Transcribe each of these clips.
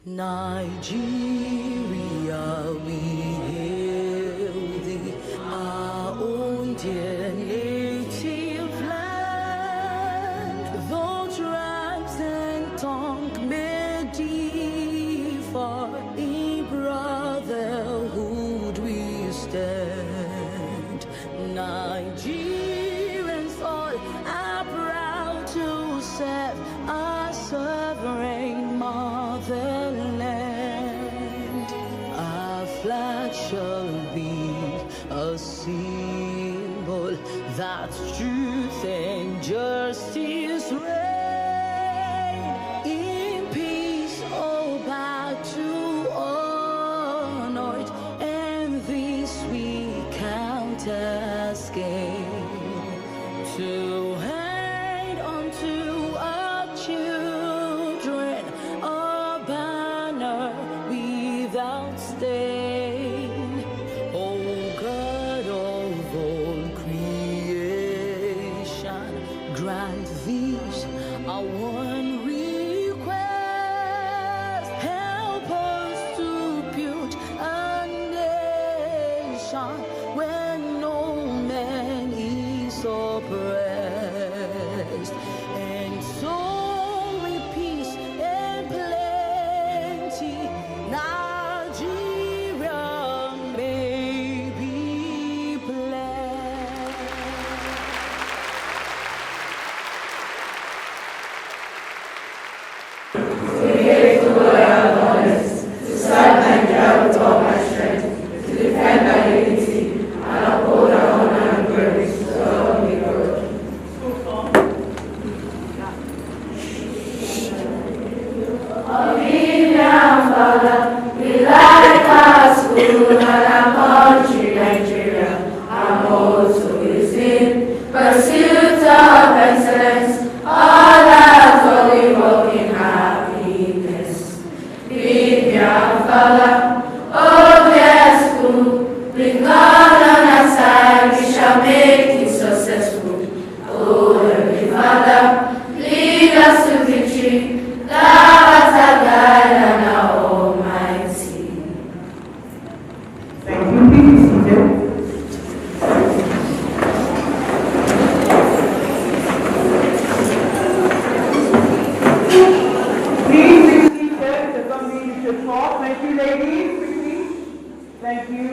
Nigeria, we hail thee, our own dear native land. Though tribes and tongue may differ, in brotherhood we stand. Nigerians all are proud to serve our sovereign motherland. Our flag shall be a symbol that truth and justice reign. In peace, oh, back to honor it, and this we count as gain. To hand unto our children a banner without stain. O God of all creation, grant these our one request. Help us to build a nation where no man is oppressed, and so with peace and plenty, Nigeria may be blessed. To be faithful, loyal, and honest, to serve Nigeria with all my strength, to defend our unity and uphold our honor and glory, so help me God. Oh, Vivian, Fowler, we like our school and our country, Nigeria, and also is in pursuit of excellence, all that holy walk in happiness. Vivian, Fowler, oh, dear school, with God on our side, we shall make it successful. Oh, Heavenly Father, lead us to victory. Thou art our guide and our Almighty. Thank you. Please be seated. Please be seated. There's something you should talk. Thank you, ladies. Quickly. Thank you.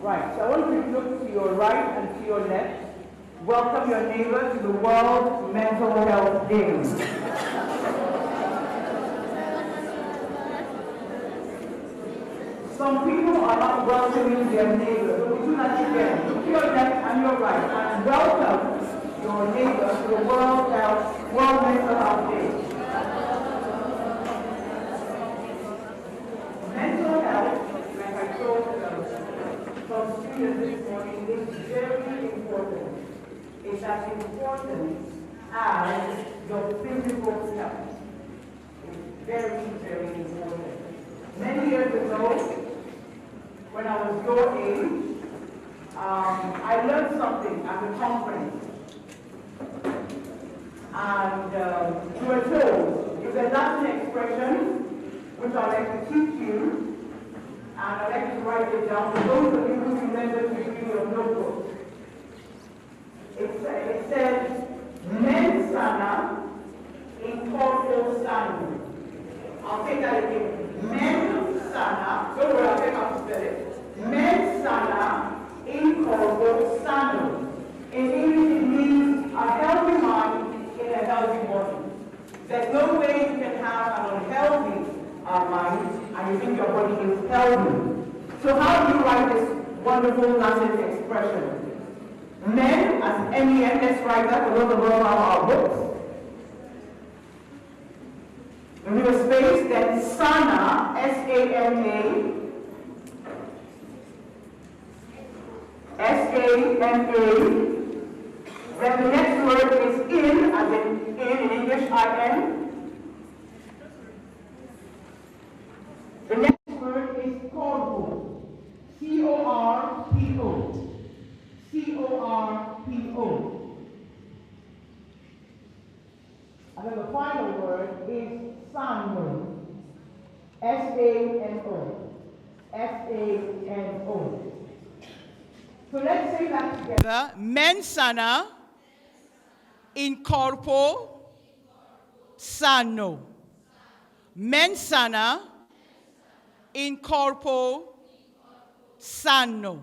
Right. So I want you to look to your right and to your left. Welcome your neighbor to the World Mental Health Day. Some people are not welcoming their neighbor, so we do that again. Look to your left and your right and welcome your neighbor to the World Mental Health Day. Mental health, like I told some students this morning, is very important. It's as important as your physical health. It's very, very important. Many years ago, when I was your age, I learned something at a conference. And you were told, it's a Latin expression, which I'd like to teach you, and I'd like to write it down for those of you who remember to read your notebook. It says, mens sana in corpore sano. I'll take that again. Mens sana, don't worry, I'll take out to spell it. Mens sana in corpore sano. In English, it means a healthy mind in a healthy body. There's no way you can have an unhealthy mind and you think your body is healthy. So how do you write this wonderful Latin expression? Men, as MEN, let's write that for those of us who have our books. We leave a space, then sana, S-A-N-A, S-A-N-A. Then the next word is in, as in English, I-N. The next word is corpo, C-O-R-P-O. C-O-R-P-O. word is sano. S-A-N-O. S-A-N-O. So let's say that together. Mens sana in corpo sano. Mens sana in corpo sano.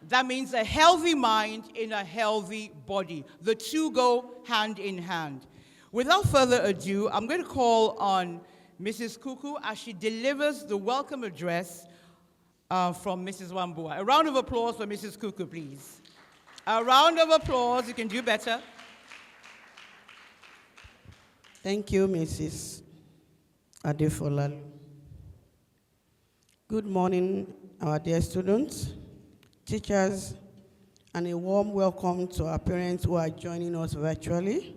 That means a healthy mind in a healthy body. The two go hand in hand. Without further ado, I'm going to call on Mrs. Kuku as she delivers the welcome address from Mrs. Wambua. A round of applause for Mrs. Kuku, please. A round of applause. You can do better. Thank you, Mrs. Adefolalu. Good morning, our dear students, teachers, and a warm welcome to our parents who are joining us virtually.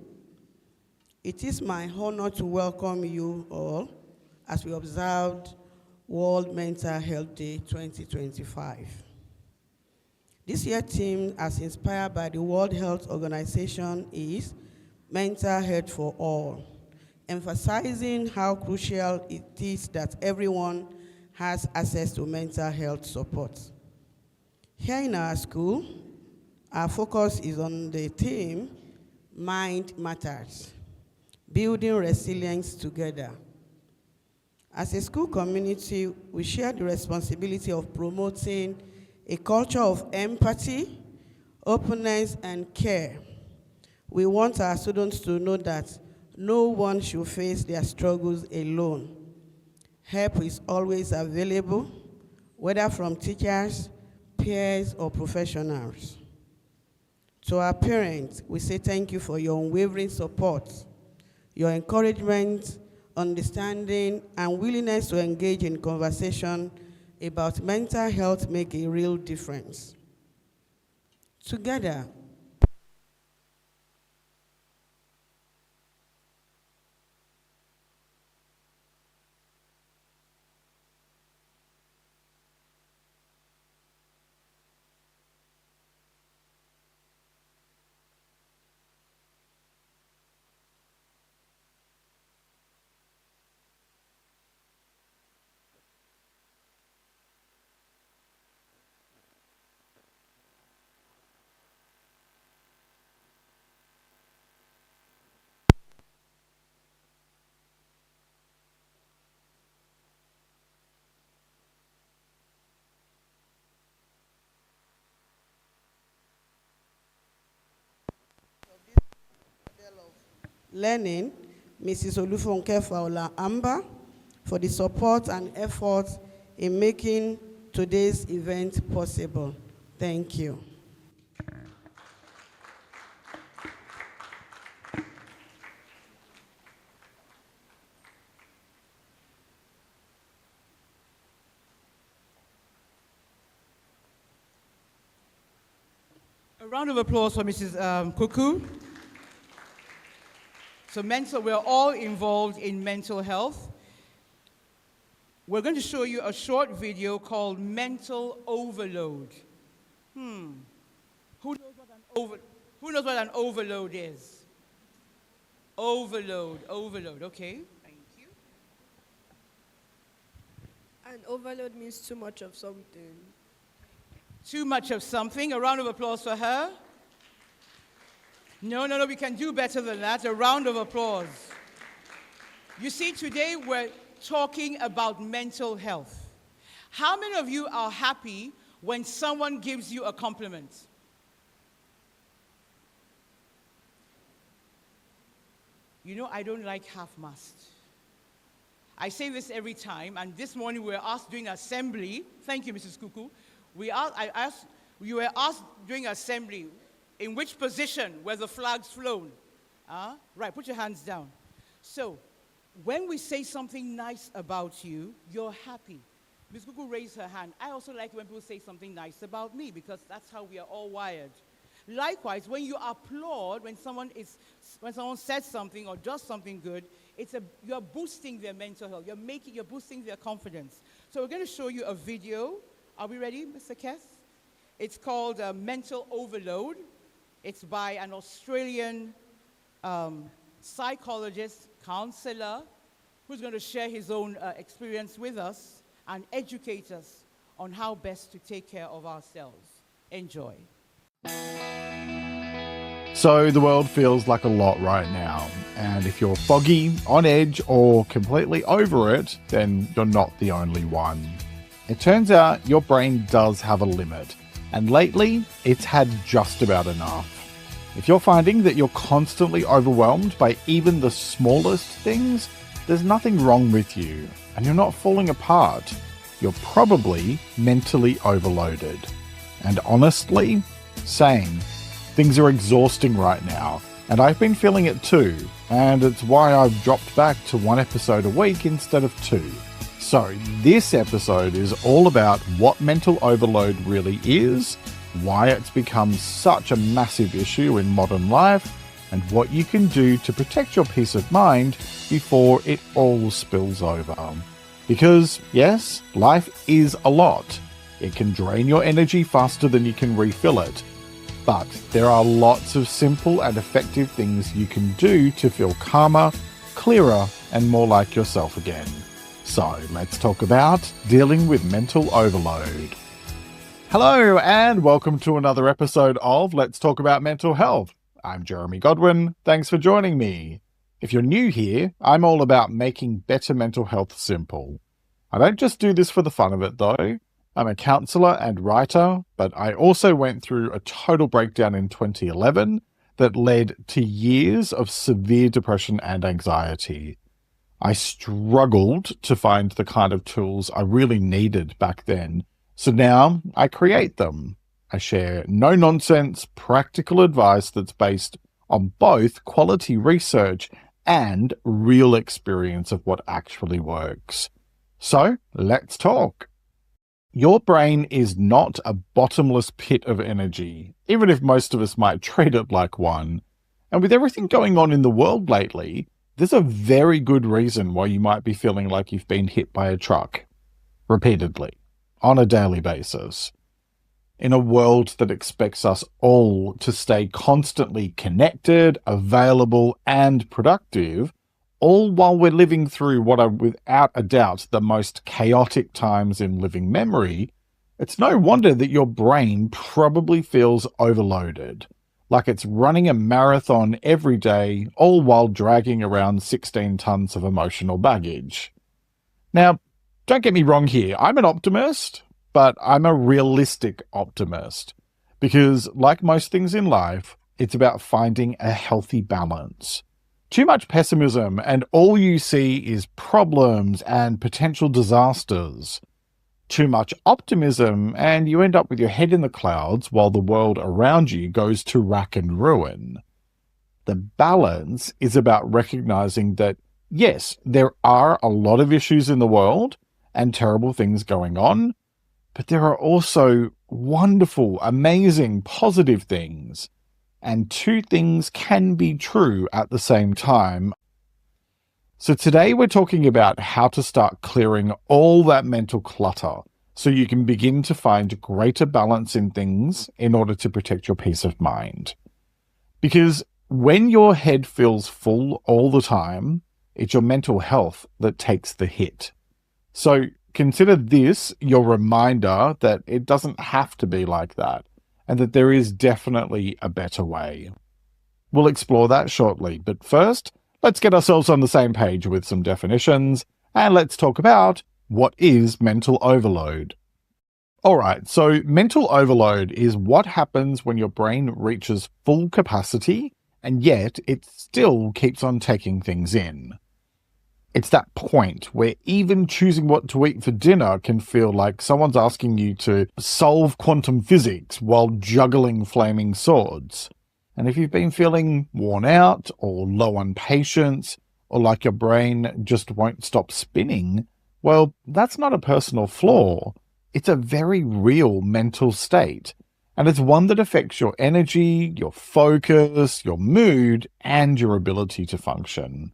It is my honor to welcome you all as we observed World Mental Health Day 2025. This year's theme, as inspired by the World Health Organization, is Mental Health for All, emphasizing how crucial it is that everyone has access to mental health support. Here in our school, our focus is on the theme, Mind Matters, building resilience together. As a school community, we share the responsibility of promoting a culture of empathy, openness, and care. We want our students to know that no one should face their struggles alone. Help is always available, whether from teachers, peers, or professionals. To our parents, we say thank you for your unwavering support, your encouragement, understanding, and willingness to engage in conversation about mental health make a real difference. Together, learning, Mrs. Olufonke Fowler Amber, for the support and effort in making today's event possible. Thank you. A round of applause for Mrs. Kuku. So we're all involved in mental health. We're going to show you a short video called Mental Overload. Who knows what an overload is? Overload, okay. Thank you. An overload means too much of something. Too much of something. A round of applause for her. No, we can do better than that. A round of applause. You see, today we're talking about mental health. How many of you are happy when someone gives you a compliment? You know, I don't like half-mast. I say this every time, and this morning we were asked during assembly. Thank you, Mrs. Kuku. You were asked during assembly, in which position were the flags flown? Right, put your hands down. So, when we say something nice about you, you're happy. Ms. Kuku raised her hand. I also like when people say something nice about me because that's how we are all wired. Likewise, when you applaud, when someone says something or does something good, you're boosting their mental health. You're boosting their confidence. So we're going to show you a video. Are we ready, Mr. Kess? It's called Mental Overload. It's by an Australian psychologist, counselor, who's going to share his own experience with us and educate us on how best to take care of ourselves. Enjoy. So the world feels like a lot right now, and if you're foggy, on edge, or completely over it, then you're not the only one. It turns out your brain does have a limit, and lately it's had just about enough. If you're finding that you're constantly overwhelmed by even the smallest things, there's nothing wrong with you, and you're not falling apart. You're probably mentally overloaded. And honestly, same. Things are exhausting right now, and I've been feeling it too, and it's why I've dropped back to 1 episode a week instead of 2. So this episode is all about what mental overload really is, why it's become such a massive issue in modern life, and what you can do to protect your peace of mind before it all spills over. Because, yes, life is a lot. It can drain your energy faster than you can refill it. But there are lots of simple and effective things you can do to feel calmer, clearer, and more like yourself again. So let's talk about dealing with mental overload. Hello, and welcome to another episode of Let's Talk About Mental Health. I'm Jeremy Godwin. Thanks for joining me. If you're new here, I'm all about making better mental health simple. I don't just do this for the fun of it, though. I'm a counsellor and writer, but I also went through a total breakdown in 2011 that led to years of severe depression and anxiety. I struggled to find the kind of tools I really needed back then. So now I create them. I share no-nonsense, practical advice that's based on both quality research and real experience of what actually works. So let's talk. Your brain is not a bottomless pit of energy, even if most of us might treat it like one. And with everything going on in the world lately, there's a very good reason why you might be feeling like you've been hit by a truck. Repeatedly. On a daily basis. In a world that expects us all to stay constantly connected, available, and productive, all while we're living through what are without a doubt the most chaotic times in living memory, it's no wonder that your brain probably feels overloaded, like it's running a marathon every day, all while dragging around 16 tons of emotional baggage. Now, don't get me wrong here, I'm an optimist, but I'm a realistic optimist. Because, like most things in life, it's about finding a healthy balance. Too much pessimism and all you see is problems and potential disasters. Too much optimism and you end up with your head in the clouds while the world around you goes to rack and ruin. The balance is about recognizing that, yes, there are a lot of issues in the world and terrible things going on, but there are also wonderful, amazing, positive things. And two things can be true at the same time. So today we're talking about how to start clearing all that mental clutter so you can begin to find greater balance in things in order to protect your peace of mind. Because when your head feels full all the time, it's your mental health that takes the hit. So consider this your reminder that it doesn't have to be like that, and that there is definitely a better way. We'll explore that shortly, but first, let's get ourselves on the same page with some definitions, and let's talk about what is mental overload. Alright, so mental overload is what happens when your brain reaches full capacity, and yet it still keeps on taking things in. It's that point where even choosing what to eat for dinner can feel like someone's asking you to solve quantum physics while juggling flaming swords. And if you've been feeling worn out or low on patience, or like your brain just won't stop spinning, well, that's not a personal flaw. It's a very real mental state. And it's one that affects your energy, your focus, your mood, and your ability to function.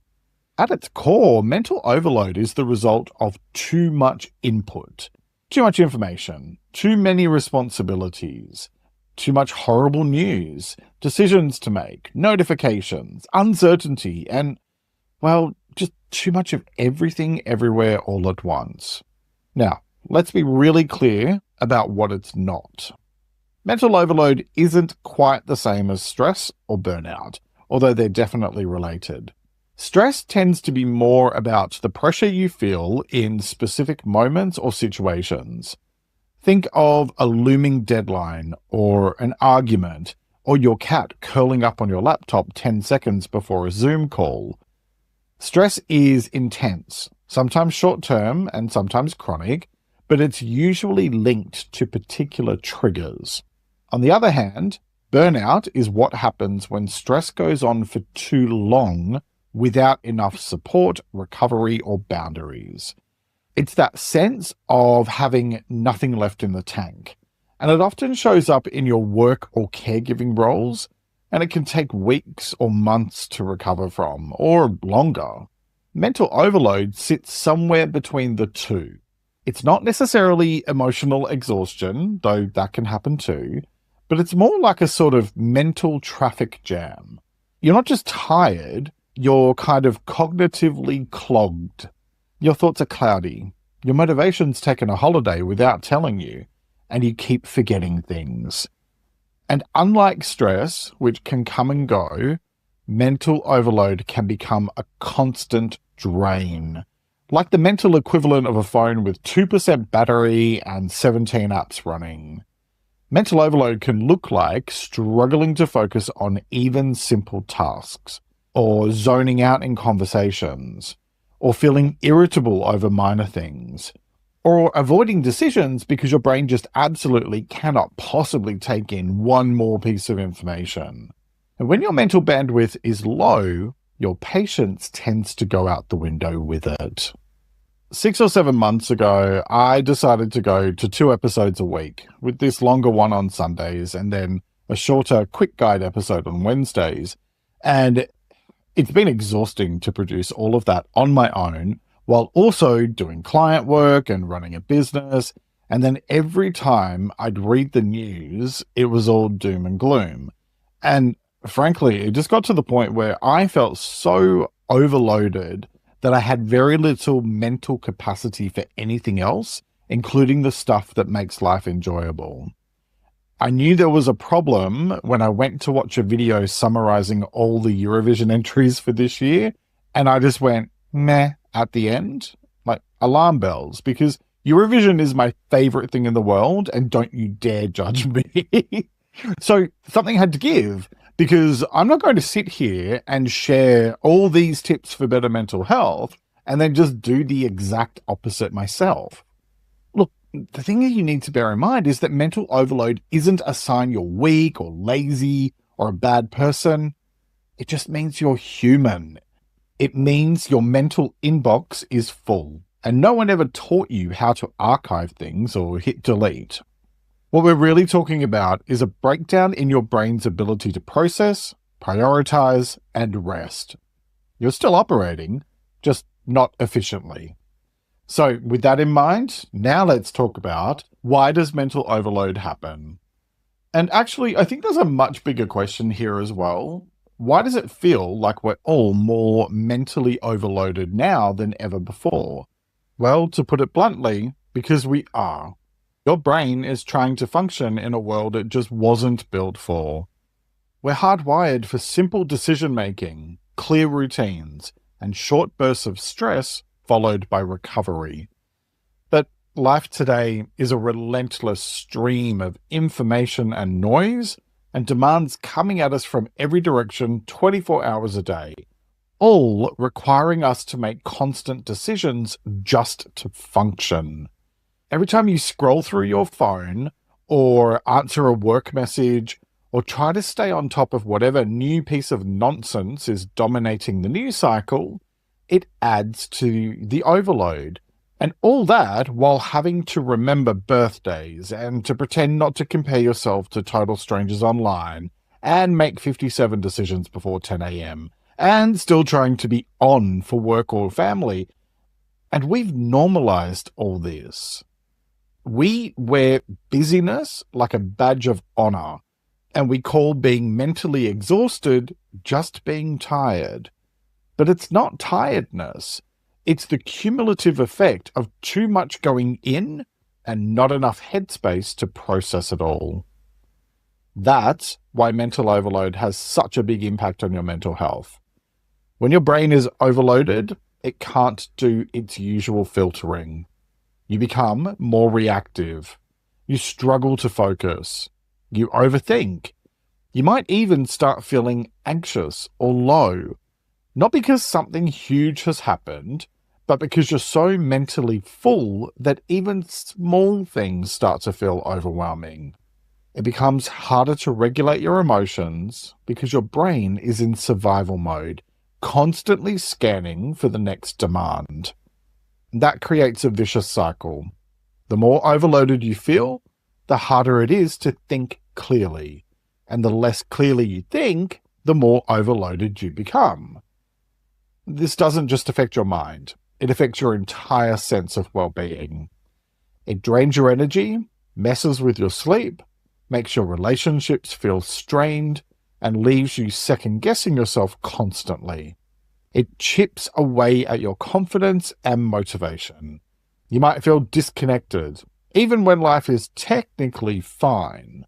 At its core, mental overload is the result of too much input, too much information, too many responsibilities, too much horrible news, decisions to make, notifications, uncertainty, and, well, just too much of everything everywhere all at once. Now, let's be really clear about what it's not. Mental overload isn't quite the same as stress or burnout, although they're definitely related. Stress tends to be more about the pressure you feel in specific moments or situations. Think of a looming deadline or an argument or your cat curling up on your laptop 10 seconds before a Zoom call. Stress is intense, sometimes short-term and sometimes chronic, but it's usually linked to particular triggers. On the other hand, burnout is what happens when stress goes on for too long without enough support, recovery, or boundaries. It's that sense of having nothing left in the tank. And it often shows up in your work or caregiving roles, and it can take weeks or months to recover from, or longer. Mental overload sits somewhere between the two. It's not necessarily emotional exhaustion, though that can happen too, but it's more like a sort of mental traffic jam. You're not just tired, you're kind of cognitively clogged. Your thoughts are cloudy. Your motivation's taken a holiday without telling you, and you keep forgetting things. And unlike stress, which can come and go, mental overload can become a constant drain. Like the mental equivalent of a phone with 2% battery and 17 apps running. Mental overload can look like struggling to focus on even simple tasks, or zoning out in conversations, or feeling irritable over minor things, or avoiding decisions because your brain just absolutely cannot possibly take in one more piece of information. And when your mental bandwidth is low, your patience tends to go out the window with it. 6 or 7 months ago, I decided to go to 2 episodes a week, with this longer one on Sundays and then a shorter quick guide episode on Wednesdays. And it's been exhausting to produce all of that on my own, while also doing client work and running a business. And then every time I'd read the news, it was all doom and gloom. And frankly, it just got to the point where I felt so overloaded that I had very little mental capacity for anything else, including the stuff that makes life enjoyable. I knew there was a problem when I went to watch a video summarizing all the Eurovision entries for this year, and I just went, meh, at the end, like alarm bells, because Eurovision is my favorite thing in the world, and don't you dare judge me. So something had to give, because I'm not going to sit here and share all these tips for better mental health and then just do the exact opposite myself. Look, the thing that you need to bear in mind is that mental overload isn't a sign you're weak or lazy or a bad person. It just means you're human. It means your mental inbox is full, and no one ever taught you how to archive things or hit delete. What we're really talking about is a breakdown in your brain's ability to process, prioritize, and rest. You're still operating, just not efficiently. So with that in mind, now let's talk about why does mental overload happen? And actually, I think there's a much bigger question here as well. Why does it feel like we're all more mentally overloaded now than ever before? Well, to put it bluntly, because we are. Your brain is trying to function in a world it just wasn't built for. We're hardwired for simple decision-making, clear routines, and short bursts of stress followed by recovery. But life today is a relentless stream of information and noise, and demands coming at us from every direction 24 hours a day, all requiring us to make constant decisions just to function. Every time you scroll through your phone, or answer a work message, or try to stay on top of whatever new piece of nonsense is dominating the news cycle, it adds to the overload. And all that while having to remember birthdays and to pretend not to compare yourself to total strangers online and make 57 decisions before 10 a.m. and still trying to be on for work or family. And we've normalized all this. We wear busyness like a badge of honor, and we call being mentally exhausted just being tired. But it's not tiredness. It's the cumulative effect of too much going in and not enough headspace to process it all. That's why mental overload has such a big impact on your mental health. When your brain is overloaded, it can't do its usual filtering. You become more reactive. You struggle to focus. You overthink. You might even start feeling anxious or low, not because something huge has happened, but because you're so mentally full that even small things start to feel overwhelming. It becomes harder to regulate your emotions because your brain is in survival mode, constantly scanning for the next demand. That creates a vicious cycle. The more overloaded you feel, the harder it is to think clearly. And the less clearly you think, the more overloaded you become. This doesn't just affect your mind. It affects your entire sense of well-being. It drains your energy, messes with your sleep, makes your relationships feel strained, and leaves you second-guessing yourself constantly. It chips away at your confidence and motivation. You might feel disconnected, even when life is technically fine.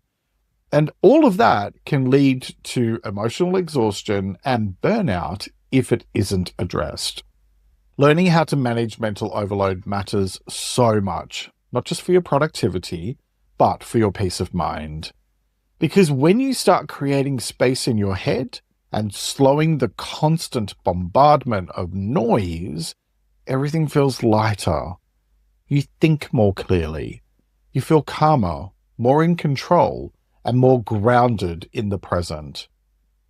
And all of that can lead to emotional exhaustion and burnout if it isn't addressed. Learning how to manage mental overload matters so much, not just for your productivity, but for your peace of mind. Because when you start creating space in your head and slowing the constant bombardment of noise, everything feels lighter. You think more clearly. You feel calmer, more in control, and more grounded in the present.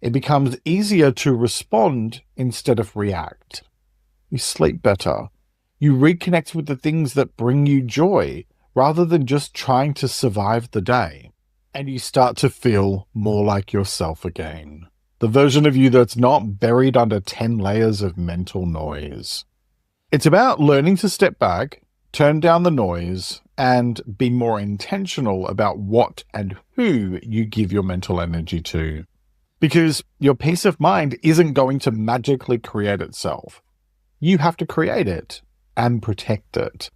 It becomes easier to respond instead of react. You sleep better. You reconnect with the things that bring you joy rather than just trying to survive the day. And you start to feel more like yourself again. The version of you that's not buried under 10 layers of mental noise. It's about learning to step back, turn down the noise, and be more intentional about what and who you give your mental energy to. Because your peace of mind isn't going to magically create itself. You have to create it and protect it.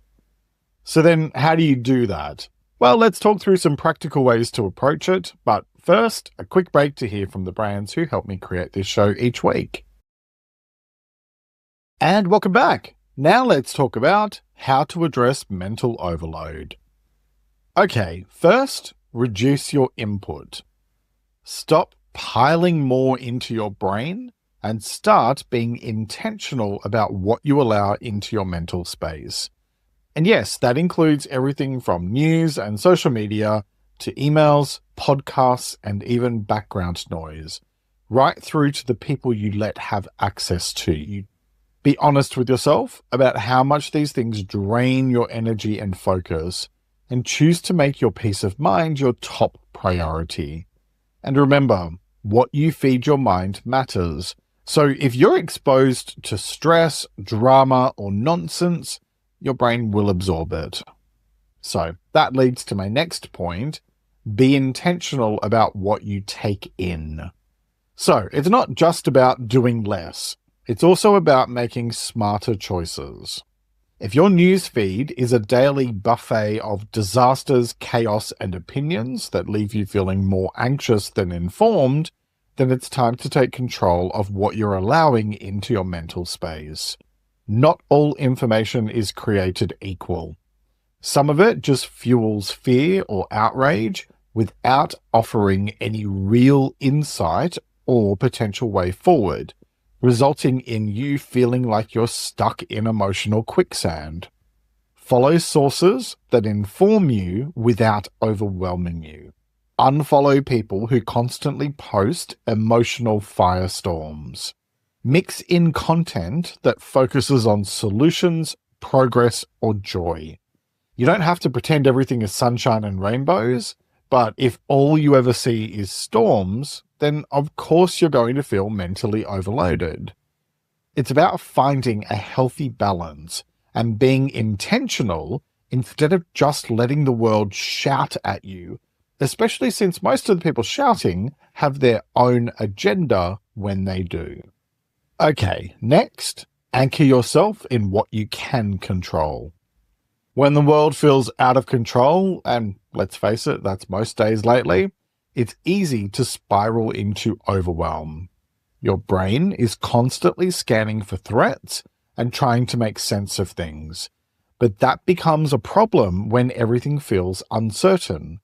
So then how do you do that? Well, let's talk through some practical ways to approach it, but first, a quick break to hear from the brands who help me create this show each week. And welcome back. Now let's talk about how to address mental overload. Okay, first, reduce your input. Stop piling more into your brain and start being intentional about what you allow into your mental space. And yes, that includes everything from news and social media to emails, podcasts, and even background noise, right through to the people you let have access to you. Be honest with yourself about how much these things drain your energy and focus, and choose to make your peace of mind your top priority. And remember, what you feed your mind matters. So if you're exposed to stress, drama, or nonsense, your brain will absorb it. So that leads to my next point. Be intentional about what you take in. So it's not just about doing less. It's also about making smarter choices. If your news feed is a daily buffet of disasters, chaos, and opinions that leave you feeling more anxious than informed, then it's time to take control of what you're allowing into your mental space. Not all information is created equal. Some of it just fuels fear or outrage without offering any real insight or potential way forward, resulting in you feeling like you're stuck in emotional quicksand. Follow sources that inform you without overwhelming you. Unfollow people who constantly post emotional firestorms. Mix in content that focuses on solutions, progress, or joy. You don't have to pretend everything is sunshine and rainbows, but if all you ever see is storms, then of course you're going to feel mentally overloaded. It's about finding a healthy balance and being intentional instead of just letting the world shout at you especially since most of the people shouting have their own agenda when they do. Okay, next, anchor yourself in what you can control. When the world feels out of control, and let's face it, that's most days lately, it's easy to spiral into overwhelm. Your brain is constantly scanning for threats and trying to make sense of things. But that becomes a problem when everything feels uncertain.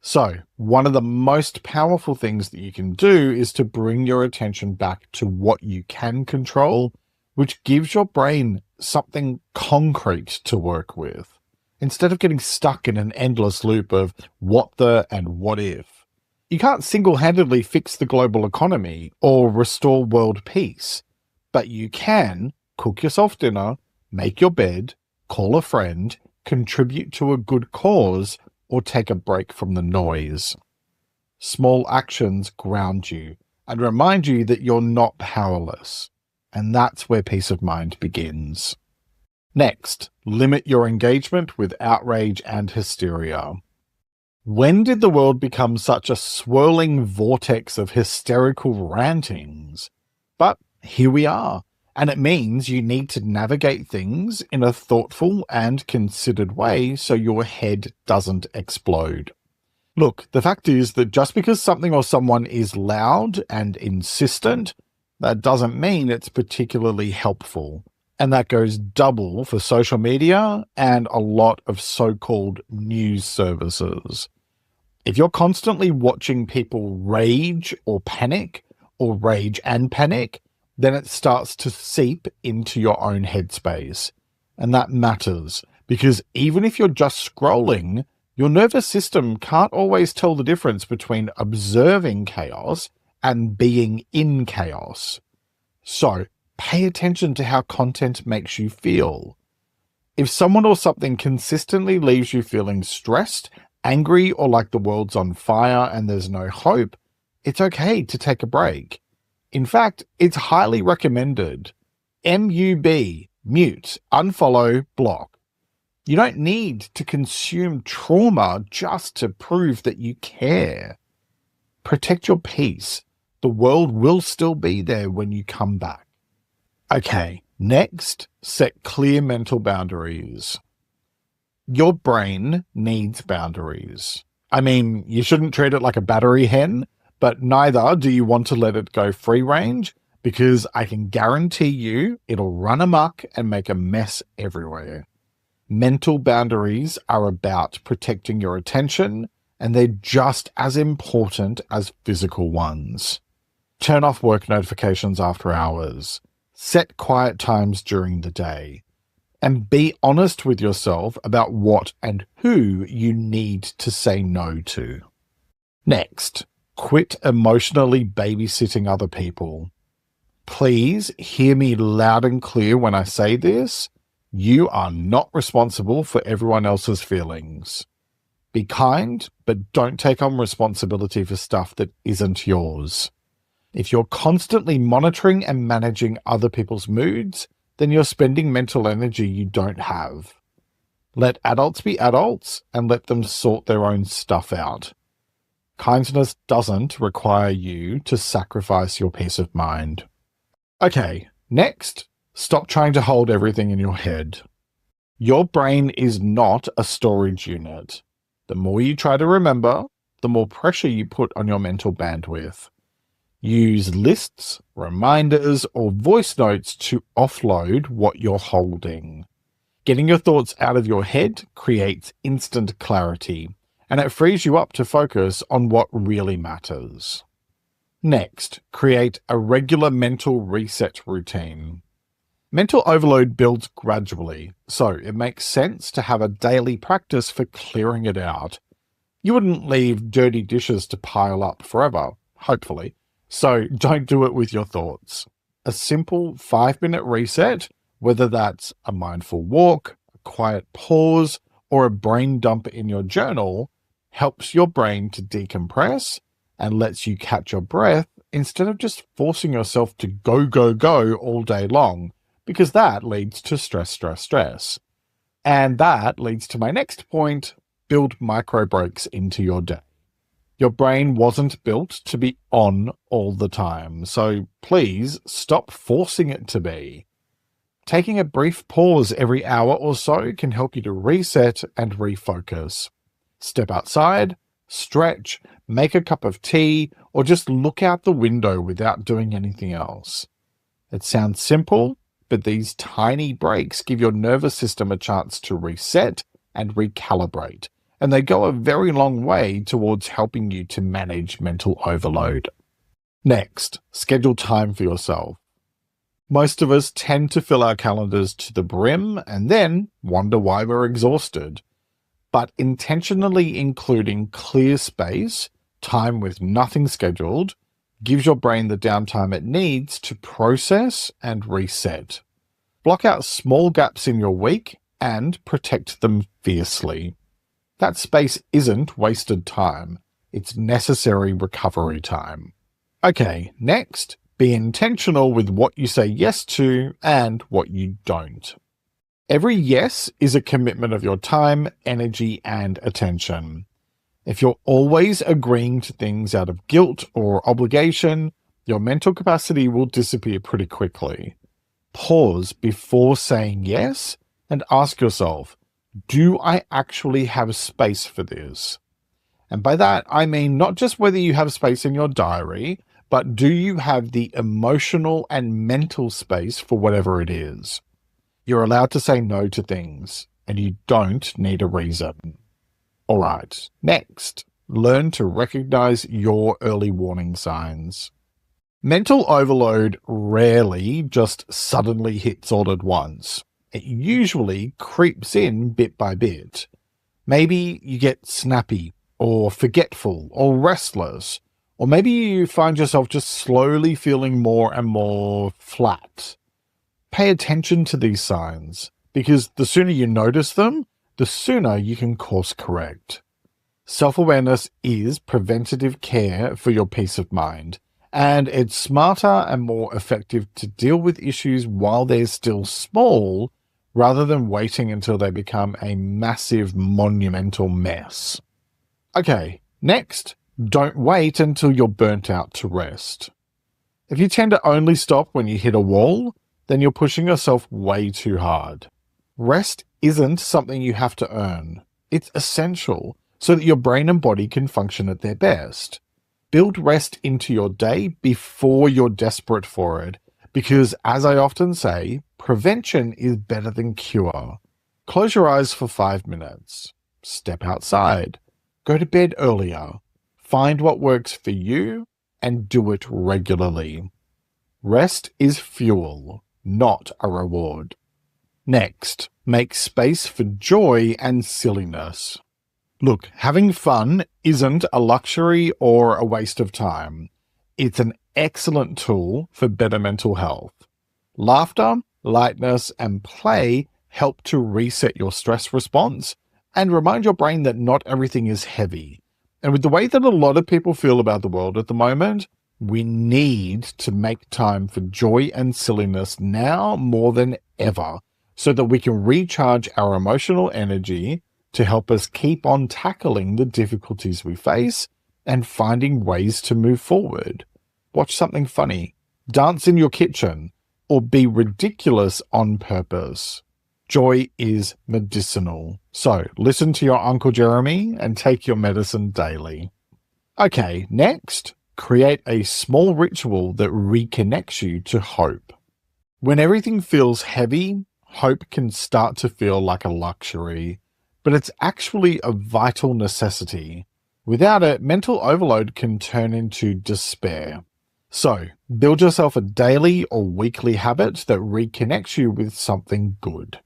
So, one of the most powerful things that you can do is to bring your attention back to what you can control, which gives your brain something concrete to work with, instead of getting stuck in an endless loop of what the and what if. You can't single-handedly fix the global economy or restore world peace, but you can cook yourself dinner, make your bed, call a friend, contribute to a good cause, or take a break from the noise. Small actions ground you and remind you that you're not powerless. And that's where peace of mind begins. Next, limit your engagement with outrage and hysteria. When did the world become such a swirling vortex of hysterical rantings? But here we are, and it means you need to navigate things in a thoughtful and considered way so your head doesn't explode. Look, the fact is that just because something or someone is loud and insistent, that doesn't mean it's particularly helpful. And that goes double for social media and a lot of so-called news services. If you're constantly watching people rage or panic, or rage and panic, then it starts to seep into your own headspace. And that matters, because even if you're just scrolling, your nervous system can't always tell the difference between observing chaos and being in chaos. So, pay attention to how content makes you feel. If someone or something consistently leaves you feeling stressed, angry, or like the world's on fire and there's no hope, it's okay to take a break. In fact, it's highly recommended. MUB, mute, unfollow, block. You don't need to consume trauma just to prove that you care. Protect your peace. The world will still be there when you come back. Okay, next, set clear mental boundaries. Your brain needs boundaries. I mean, you shouldn't treat it like a battery hen, but neither do you want to let it go free range, because I can guarantee you it'll run amok and make a mess everywhere. Mental boundaries are about protecting your attention, and they're just as important as physical ones. Turn off work notifications after hours. Set quiet times during the day. And be honest with yourself about what and who you need to say no to. Next, quit emotionally babysitting other people. Please hear me loud and clear when I say this. You are not responsible for everyone else's feelings. Be kind, but don't take on responsibility for stuff that isn't yours. If you're constantly monitoring and managing other people's moods, then you're spending mental energy you don't have. Let adults be adults and let them sort their own stuff out. Kindness doesn't require you to sacrifice your peace of mind. Okay, next, stop trying to hold everything in your head. Your brain is not a storage unit. The more you try to remember, the more pressure you put on your mental bandwidth. Use lists, reminders, or voice notes to offload what you're holding. Getting your thoughts out of your head creates instant clarity, and it frees you up to focus on what really matters. Next, create a regular mental reset routine. Mental overload builds gradually, so it makes sense to have a daily practice for clearing it out. You wouldn't leave dirty dishes to pile up forever, hopefully. So don't do it with your thoughts. A simple 5-minute reset, whether that's a mindful walk, a quiet pause, or a brain dump in your journal, helps your brain to decompress and lets you catch your breath instead of just forcing yourself to go all day long, because that leads to stress. And that leads to my next point: build micro breaks into your day. Your brain wasn't built to be on all the time, so please stop forcing it to be. Taking a brief pause every hour or so can help you to reset and refocus. Step outside, stretch, make a cup of tea, or just look out the window without doing anything else. It sounds simple, but these tiny breaks give your nervous system a chance to reset and recalibrate, and they go a very long way towards helping you to manage mental overload. Next, schedule time for yourself. Most of us tend to fill our calendars to the brim and then wonder why we're exhausted. But intentionally including clear space, time with nothing scheduled, gives your brain the downtime it needs to process and reset. Block out small gaps in your week and protect them fiercely. That space isn't wasted time. It's necessary recovery time. Okay, next, be intentional with what you say yes to and what you don't. Every yes is a commitment of your time, energy, and attention. If you're always agreeing to things out of guilt or obligation, your mental capacity will disappear pretty quickly. Pause before saying yes and ask yourself, do I actually have space for this? And by that, I mean not just whether you have space in your diary, but do you have the emotional and mental space for whatever it is? You're allowed to say no to things, and you don't need a reason. All right, next, learn to recognize your early warning signs. Mental overload rarely just suddenly hits all at once. It usually creeps in bit by bit. Maybe you get snappy, or forgetful, or restless, or maybe you find yourself just slowly feeling more and more flat. Pay attention to these signs, because the sooner you notice them, the sooner you can course correct. Self-awareness is preventative care for your peace of mind, and it's smarter and more effective to deal with issues while they're still small, rather than waiting until they become a massive, monumental mess. Okay, next, don't wait until you're burnt out to rest. If you tend to only stop when you hit a wall, then you're pushing yourself way too hard. Rest isn't something you have to earn. It's essential so that your brain and body can function at their best. Build rest into your day before you're desperate for it, because as I often say, prevention is better than cure. Close your eyes for 5 minutes. Step outside. Go to bed earlier. Find what works for you and do it regularly. Rest is fuel, not a reward. Next, make space for joy and silliness. Look, having fun isn't a luxury or a waste of time. It's an excellent tool for better mental health. Laughter, lightness, and play help to reset your stress response and remind your brain that not everything is heavy. And with the way that a lot of people feel about the world at the moment, we need to make time for joy and silliness now more than ever, so that we can recharge our emotional energy to help us keep on tackling the difficulties we face and finding ways to move forward. Watch something funny, dance in your kitchen, or be ridiculous on purpose. Joy is medicinal. So listen to your Uncle Jeremy and take your medicine daily. Okay, next, create a small ritual that reconnects you to hope. When everything feels heavy, hope can start to feel like a luxury, but it's actually a vital necessity. Without it, mental overload can turn into despair. So, build yourself a daily or weekly habit that reconnects you with something good.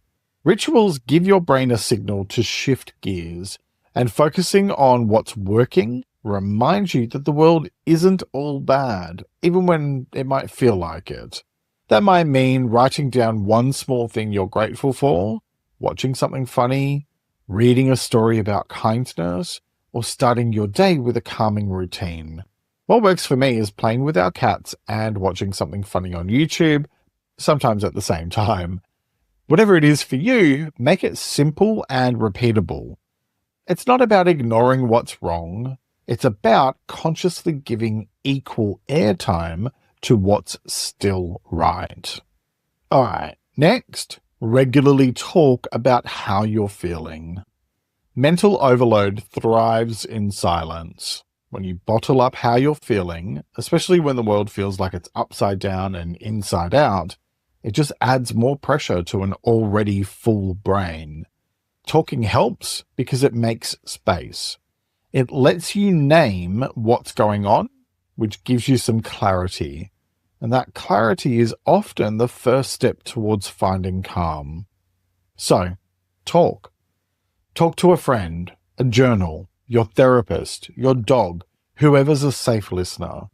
Rituals give your brain a signal to shift gears, and focusing on what's working reminds you that the world isn't all bad, even when it might feel like it. That might mean writing down one small thing you're grateful for, watching something funny, reading a story about kindness, or starting your day with a calming routine. What works for me is playing with our cats and watching something funny on YouTube, sometimes at the same time. Whatever it is for you, make it simple and repeatable. It's not about ignoring what's wrong. It's about consciously giving equal airtime to what's still right. All right, next, regularly talk about how you're feeling. Mental overload thrives in silence. When you bottle up how you're feeling, especially when the world feels like it's upside down and inside out, it just adds more pressure to an already full brain. Talking helps because it makes space. It lets you name what's going on, which gives you some clarity. And that clarity is often the first step towards finding calm. So, talk. Talk to a friend, a journal, your therapist, your dog, whoever's a safe listener.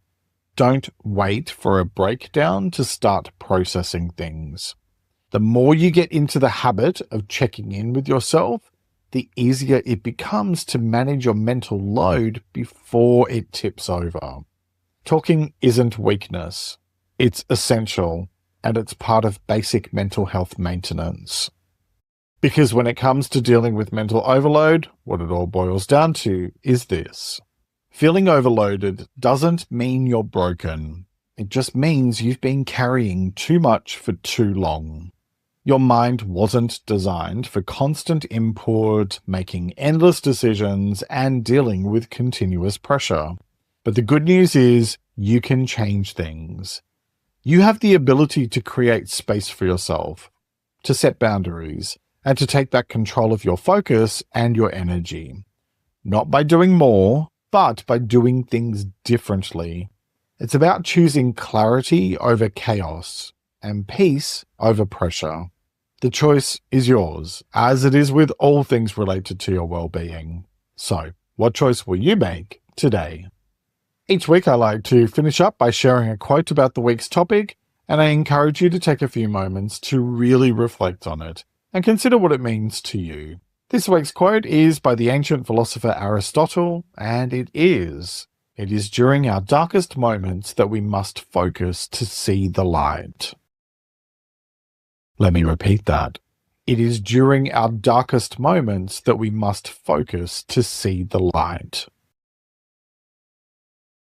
Don't wait for a breakdown to start processing things. The more you get into the habit of checking in with yourself, the easier it becomes to manage your mental load before it tips over. Talking isn't weakness. It's essential, and it's part of basic mental health maintenance. Because when it comes to dealing with mental overload, what it all boils down to is this. Feeling overloaded doesn't mean you're broken. It just means you've been carrying too much for too long. Your mind wasn't designed for constant input, making endless decisions, and dealing with continuous pressure. But the good news is you can change things. You have the ability to create space for yourself, to set boundaries, and to take back control of your focus and your energy. Not by doing more, but by doing things differently. It's about choosing clarity over chaos and peace over pressure. The choice is yours, as it is with all things related to your well-being. So, what choice will you make today? Each week I like to finish up by sharing a quote about the week's topic, and I encourage you to take a few moments to really reflect on it and consider what it means to you. This week's quote is by the ancient philosopher Aristotle, and it is during our darkest moments that we must focus to see the light. Let me repeat that. It is during our darkest moments that we must focus to see the light.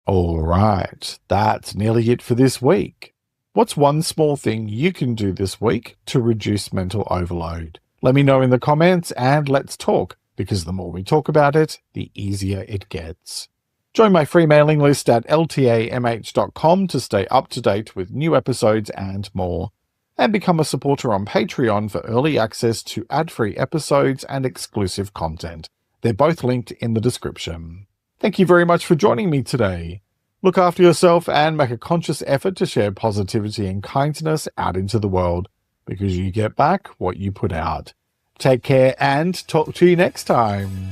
All right, that's nearly it for this week. What's one small thing you can do this week to reduce mental overload? Let me know in the comments and let's talk, because the more we talk about it, the easier it gets. Join my free mailing list at ltamh.com to stay up to date with new episodes and more. And become a supporter on Patreon for early access to ad-free episodes and exclusive content. They're both linked in the description. Thank you very much for joining me today. Look after yourself and make a conscious effort to share positivity and kindness out into the world, because you get back what you put out. Take care and talk to you next time.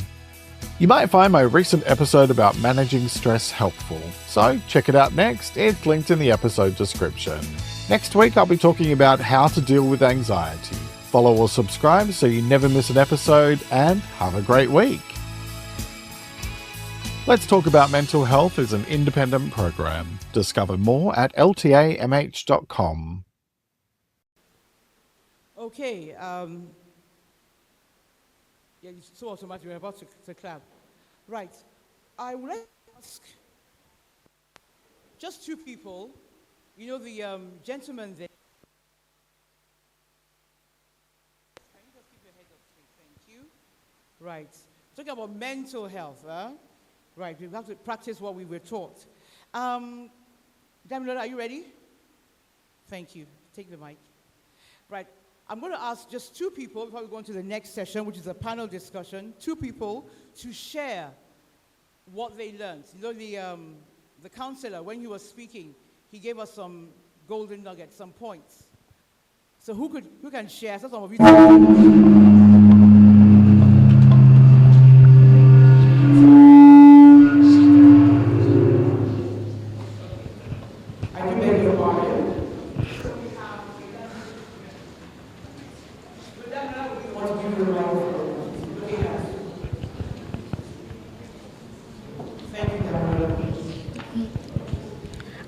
You might find my recent episode about managing stress helpful, so check it out next. It's linked in the episode description. Next week I'll be talking about how to deal with anxiety. Follow or subscribe so you never miss an episode, and have a great week. Let's Talk About Mental Health is an independent program. Discover more at ltamh.com. Okay. Yeah, you saw automatic. We're about to clap. Right. I would like to ask just two people. You know the gentleman there. Can you just keep your head up straight? Thank you. Right. Talking about mental health, huh? Right, we have to practice what we were taught. Damilola, are you ready? Thank you. Take the mic. Right, I'm going to ask just two people before we go on to the next session, which is a panel discussion, two people to share what they learned. You know, the counselor, when he was speaking, he gave us some golden nuggets, some points. So who can share? So some of you.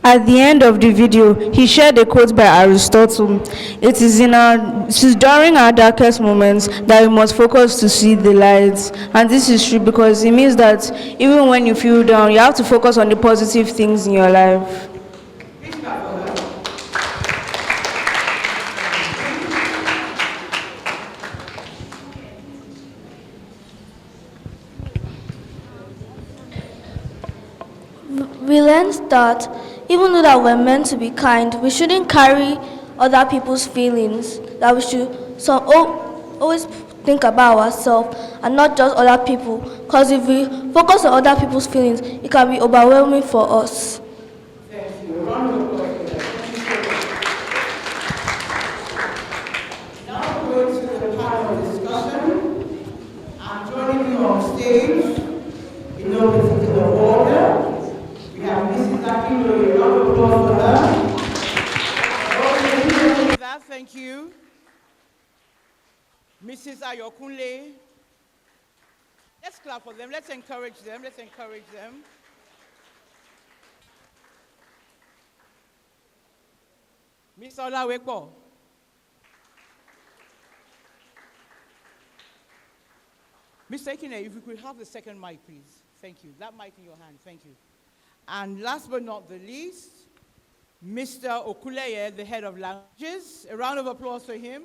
At the end of the video, he shared a quote by Aristotle. It is during our darkest moments that we must focus to see the light. And this is true because it means that even when you feel down, you have to focus on the positive things in your life. We learned that even though that we're meant to be kind, we shouldn't carry other people's feelings. That we should always think about ourselves and not just other people. Because if we focus on other people's feelings, it can be overwhelming for us. Thank you. A round of applause for that. Now we're going to the panel discussion. I'm joining you on stage in no particular order. We have Mrs. Akino, a round of applause for her. Thank you. Mrs. Ayokunle. Let's clap for them. Let's encourage them. Let's encourage them. Miss Olawekpo. Mr. Ekine, if you could have the second mic, please. Thank you. That mic in your hand. Thank you. And last but not the least, Mr. Okuleye, the head of languages. A round of applause for him.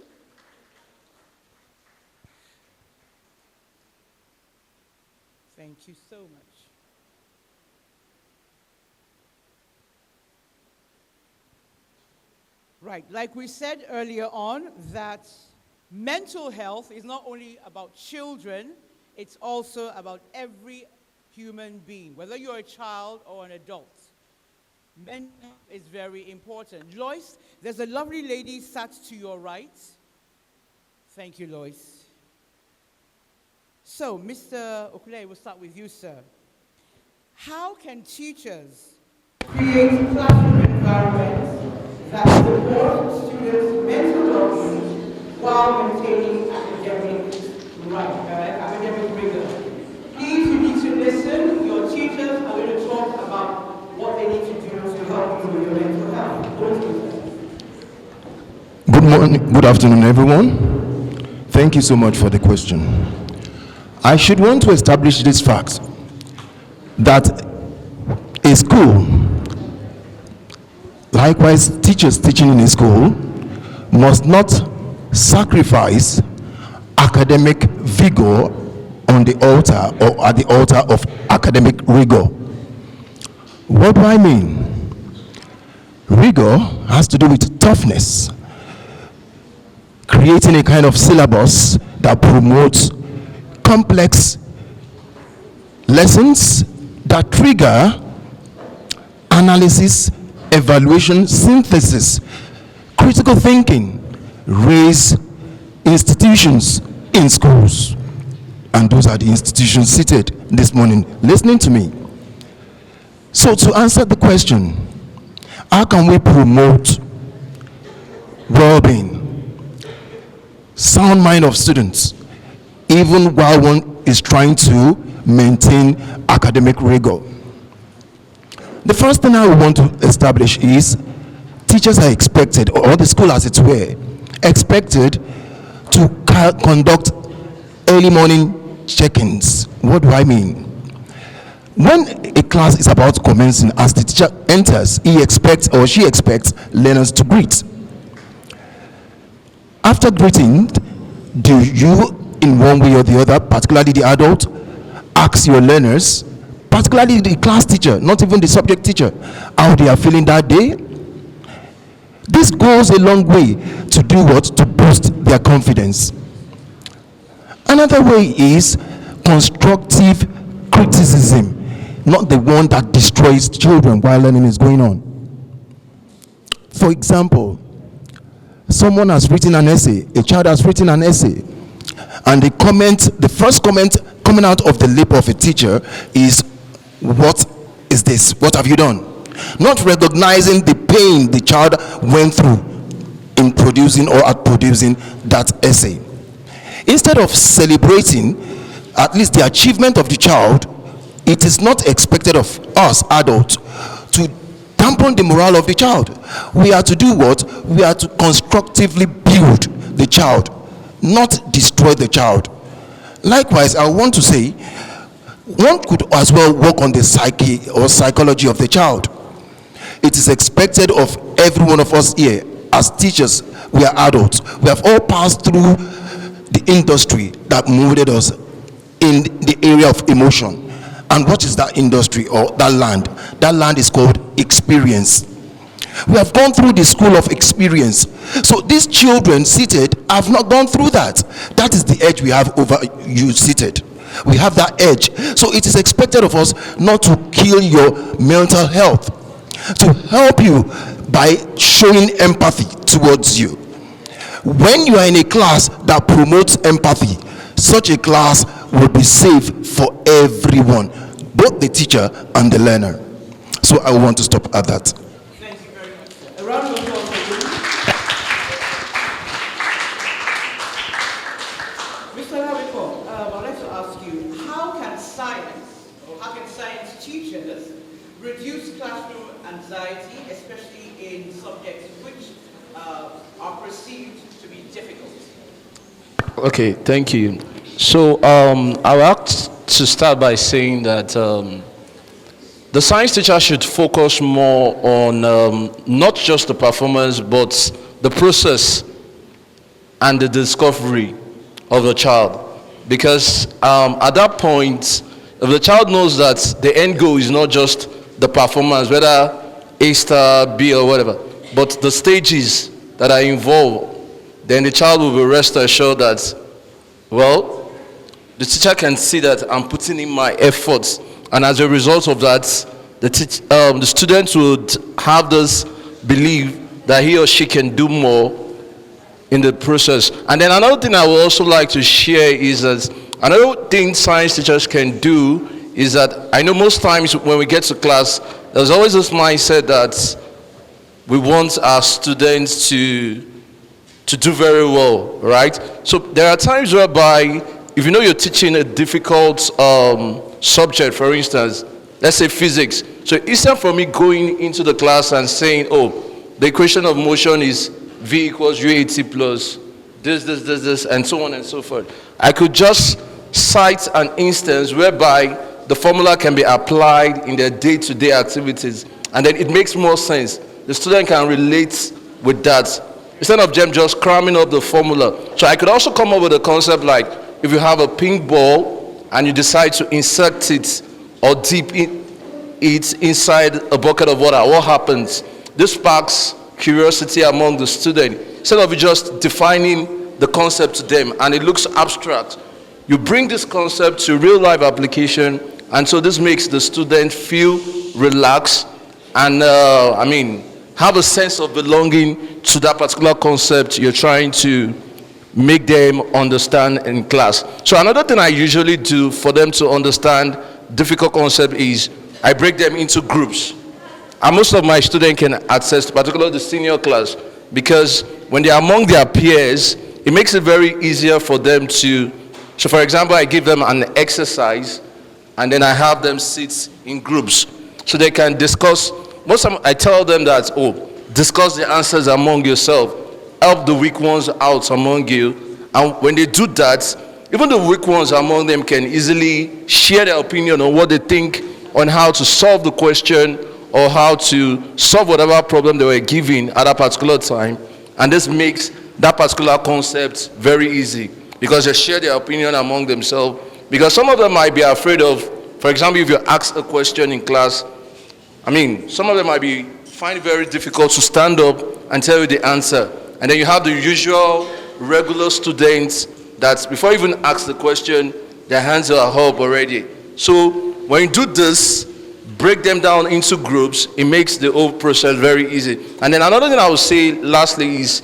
Thank you so much. Right, like we said earlier on, that mental health is not only about children, it's also about every human being, whether you're a child or an adult. Mental health is very important. Lois, there's a lovely lady sat to your right. Thank you, Lois. So, Mr. Okuleye, we'll start with you, sir. How can teachers create classroom environments that support students' mental well-being while maintaining academic rigor? Please, you need to listen. Your teachers are going to talk about what they need to do to help you with your mental health. Good morning, good afternoon, everyone. Thank you so much for the question. I should want to establish this fact that a school, likewise teachers teaching in a school, must not sacrifice academic vigor on the altar or at the altar of academic rigor. What do I mean? Rigor has to do with toughness, creating a kind of syllabus that promotes complex lessons that trigger analysis, evaluation, synthesis, critical thinking, raise institutions in schools. And those are the institutions seated this morning listening to me. So to answer the question, how can we promote well-being, sound mind of students, even while one is trying to maintain academic rigor? The first thing I want to establish is teachers are expected, or the school as it were, expected to conduct early morning check-ins. What do I mean? When a class is about commencing, as the teacher enters, he expects or she expects learners to greet. After greeting, do you, in one way or the other, particularly the adult, ask your learners, particularly the class teacher, not even the subject teacher, how they are feeling that day? This goes a long way to do what? To boost their confidence. Another way is constructive criticism, not the one that destroys children while learning is going on. For example, someone has written an essay, a child has written an essay, and the first comment coming out of the lip of a teacher is, "What is this? What have you done?" Not recognizing the pain the child went through in producing or at producing that essay. Instead of celebrating at least the achievement of the child, it is not expected of us adults to dampen the morale of the child. We are to do what? We are to constructively build the child, not destroy the child. Likewise, I want to say, one could as well work on the psyche or psychology of the child. It is expected of every one of us here, as teachers, we are adults. We have all passed through the industry that molded us in the area of emotion. And what is that industry or that land? That land is called experience. We have gone through the school of experience. So these children seated have not gone through that. That is the edge we have over you seated. We have that edge. So it is expected of us not to kill your mental health, to help you by showing empathy towards you. When you are in a class that promotes empathy, such a class will be safe for everyone, both the teacher and the learner. So I want to stop at that. Thank you very much. A round of applause for you. Mr. Hariko, I'd like to ask you, how can science teachers reduce classroom anxiety, especially in subjects which are perceived to be difficult? Okay, thank you. So I would like to start by saying that the science teacher should focus more on not just the performance, but the process and the discovery of the child. Because at that point, if the child knows that the end goal is not just the performance, whether A star, B or whatever, but the stages that are involved, then the child will be rest assured that, well, the teacher can see that I'm putting in my efforts, and as a result of that, the student would have this belief that he or she can do more in the process. And then another thing I would also like to share is that another thing science teachers can do is that I know most times when we get to class, there's always this mindset that we want our students to do very well, right? So there are times whereby, if you know you're teaching a difficult subject, for instance, let's say physics. So instead for me going into the class and saying, oh, the equation of motion is V equals UAT plus this, and so on and so forth, I could just cite an instance whereby the formula can be applied in their day-to-day activities, and then it makes more sense. The student can relate with that, instead of them just cramming up the formula. So I could also come up with a concept like, if you have a ping ball and you decide to insert it or dip it inside a bucket of water, what happens? This sparks curiosity among the student. Instead of just defining the concept to them and it looks abstract, you bring this concept to real life application, and so this makes the student feel relaxed and have a sense of belonging to that particular concept you're trying to make them understand in class. So another thing I usually do for them to understand difficult concept is I break them into groups. And most of my students can access, particularly the senior class, because when they are among their peers, it makes it very easier for them to, so for example, I give them an exercise and then I have them sit in groups so they can discuss. Most of them, I tell them that, discuss the answers among yourself, help the weak ones out among you, and when they do that, even the weak ones among them can easily share their opinion on what they think on how to solve the question or how to solve whatever problem they were given at a particular time, and this makes that particular concept very easy because they share their opinion among themselves. Because some of them might be afraid of, for example, if you ask a question in class, some of them might find it very difficult to stand up and tell you the answer. And then you have the usual regular students that before you even ask the question, their hands are up already. So when you do this, break them down into groups, it makes the whole process very easy. And then another thing I would say lastly is,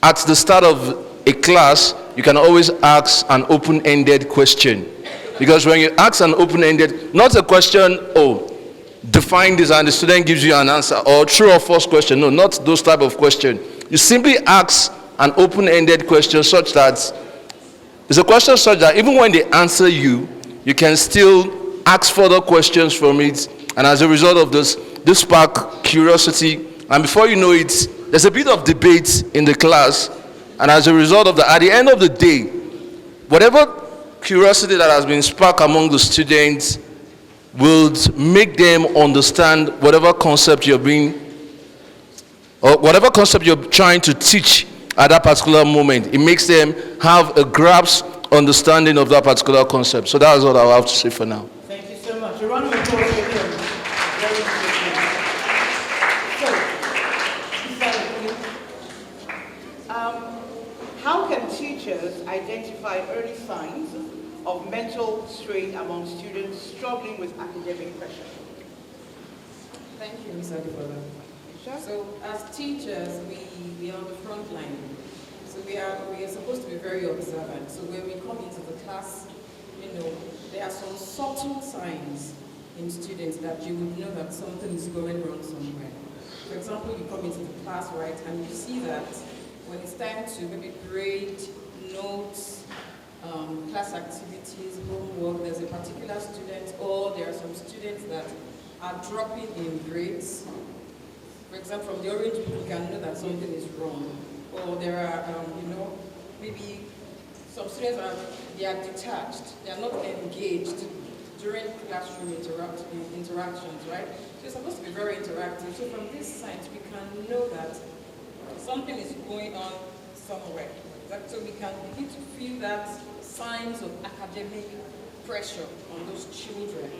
at the start of a class, you can always ask an open-ended question. Because when you ask an open-ended, not a question, define this and the student gives you an answer, or true or false question. No, not those type of question. You simply ask an open-ended question such that, it's a question such that even when they answer you, you can still ask further questions from it, and as a result of this, this spark curiosity, and before you know it, there's a bit of debate in the class, and as a result of that, at the end of the day, whatever curiosity that has been sparked among the students will make them understand whatever concept you're trying to teach at that particular moment. It makes them have a grasp understanding of that particular concept. So that's what I'll have to say for now. Thank you so much. A round of applause for him. Very interesting. So, how can teachers identify early signs of mental strain among students struggling with academic pressure? Thank you, Ms. Adibola. So, as teachers, we are on the front line. So we are supposed to be very observant. So when we come into the class, there are some subtle signs in students that you would know that something is going wrong somewhere. For example, you come into the class, right, and you see that when it's time to maybe grade, notes, class activities, homework, there's a particular student, or there are some students that are dropping in grades. For example, from the orange book, you can know that something is wrong. Or there are, maybe some students they are detached, they are not engaged during classroom interactions, right? So it's supposed to be very interactive. So from these signs, we can know that something is going on somewhere. So we can begin to feel that signs of academic pressure on those children.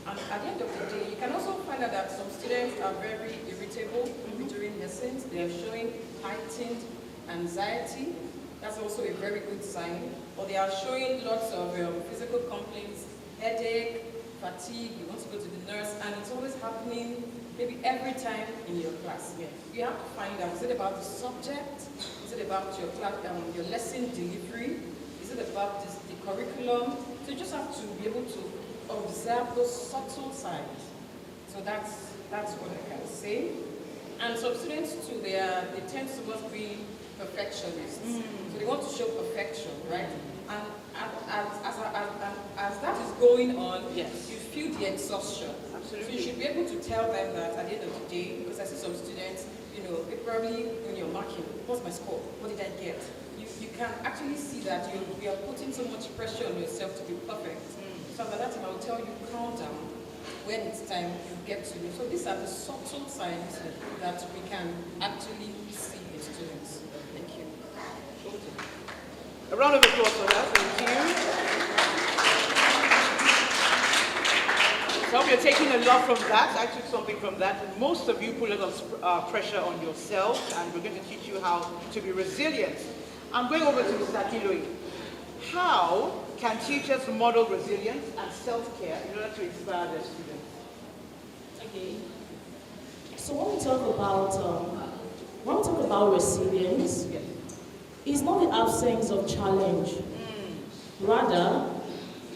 And at the end of the day, you can also find out that some students are very irritable during lessons. They are showing heightened anxiety. That's also a very good sign. Or they are showing lots of physical complaints, headache, fatigue, you want to go to the nurse, and it's always happening maybe every time in your class. Yes. You have to find out, is it about the subject? Is it about your class, your lesson delivery? Is it about the curriculum? So you just have to be able to observe those subtle signs. So that's what I can say. And some students too, they tend to be perfectionists. So they want to show perfection, right? And as that is going on, yes, you feel the exhaustion. Absolutely. So you should be able to tell them that at the end of the day, because I see some students, probably when you're marking, what's my score? What did I get? You can actually see that you are putting so much pressure on yourself to be perfect. So at that time, I will tell you, calm down. When it's time, you get to it. So these are the subtle signs that we can actually see in students. Thank you. A round of applause for that. Thank you. So I hope you're taking a lot from that. I took something from that. And most of you put a lot of pressure on yourselves, and we're going to teach you how to be resilient. I'm going over to Mr. Akiloyi. How can teachers model resilience and self-care in order to inspire their students? Okay. So when we talk about resilience, yes, it's not the absence of challenge. Rather,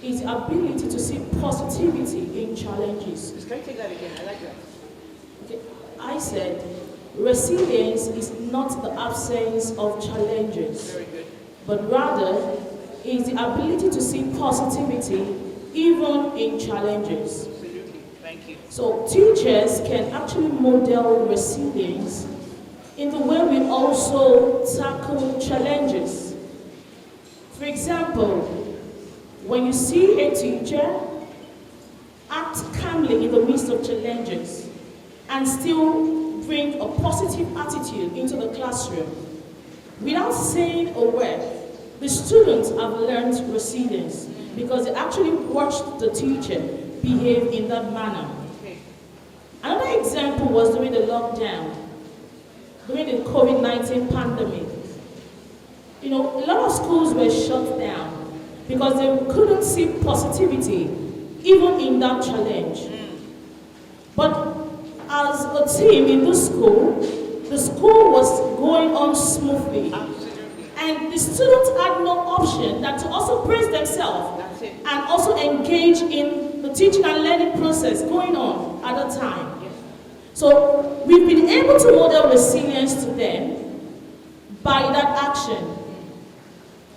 it's the ability to see positivity in challenges. Can you take that again? I like that. Okay. I said resilience is not the absence of challenges. Very good. But rather, is the ability to see positivity even in challenges. Absolutely. Thank you. So teachers can actually model resilience in the way we also tackle challenges. For example, when you see a teacher act calmly in the midst of challenges and still bring a positive attitude into the classroom without saying a word, the students have learned resilience because they actually watched the teacher behave in that manner. Okay. Another example was during the lockdown, during the COVID-19 pandemic. A lot of schools were shut down because they couldn't see positivity even in that challenge. But as a team in the school was going on smoothly. And the students had no option than to also praise themselves and also engage in the teaching and learning process going on at the time. Yes. So we've been able to model resilience to them by that action.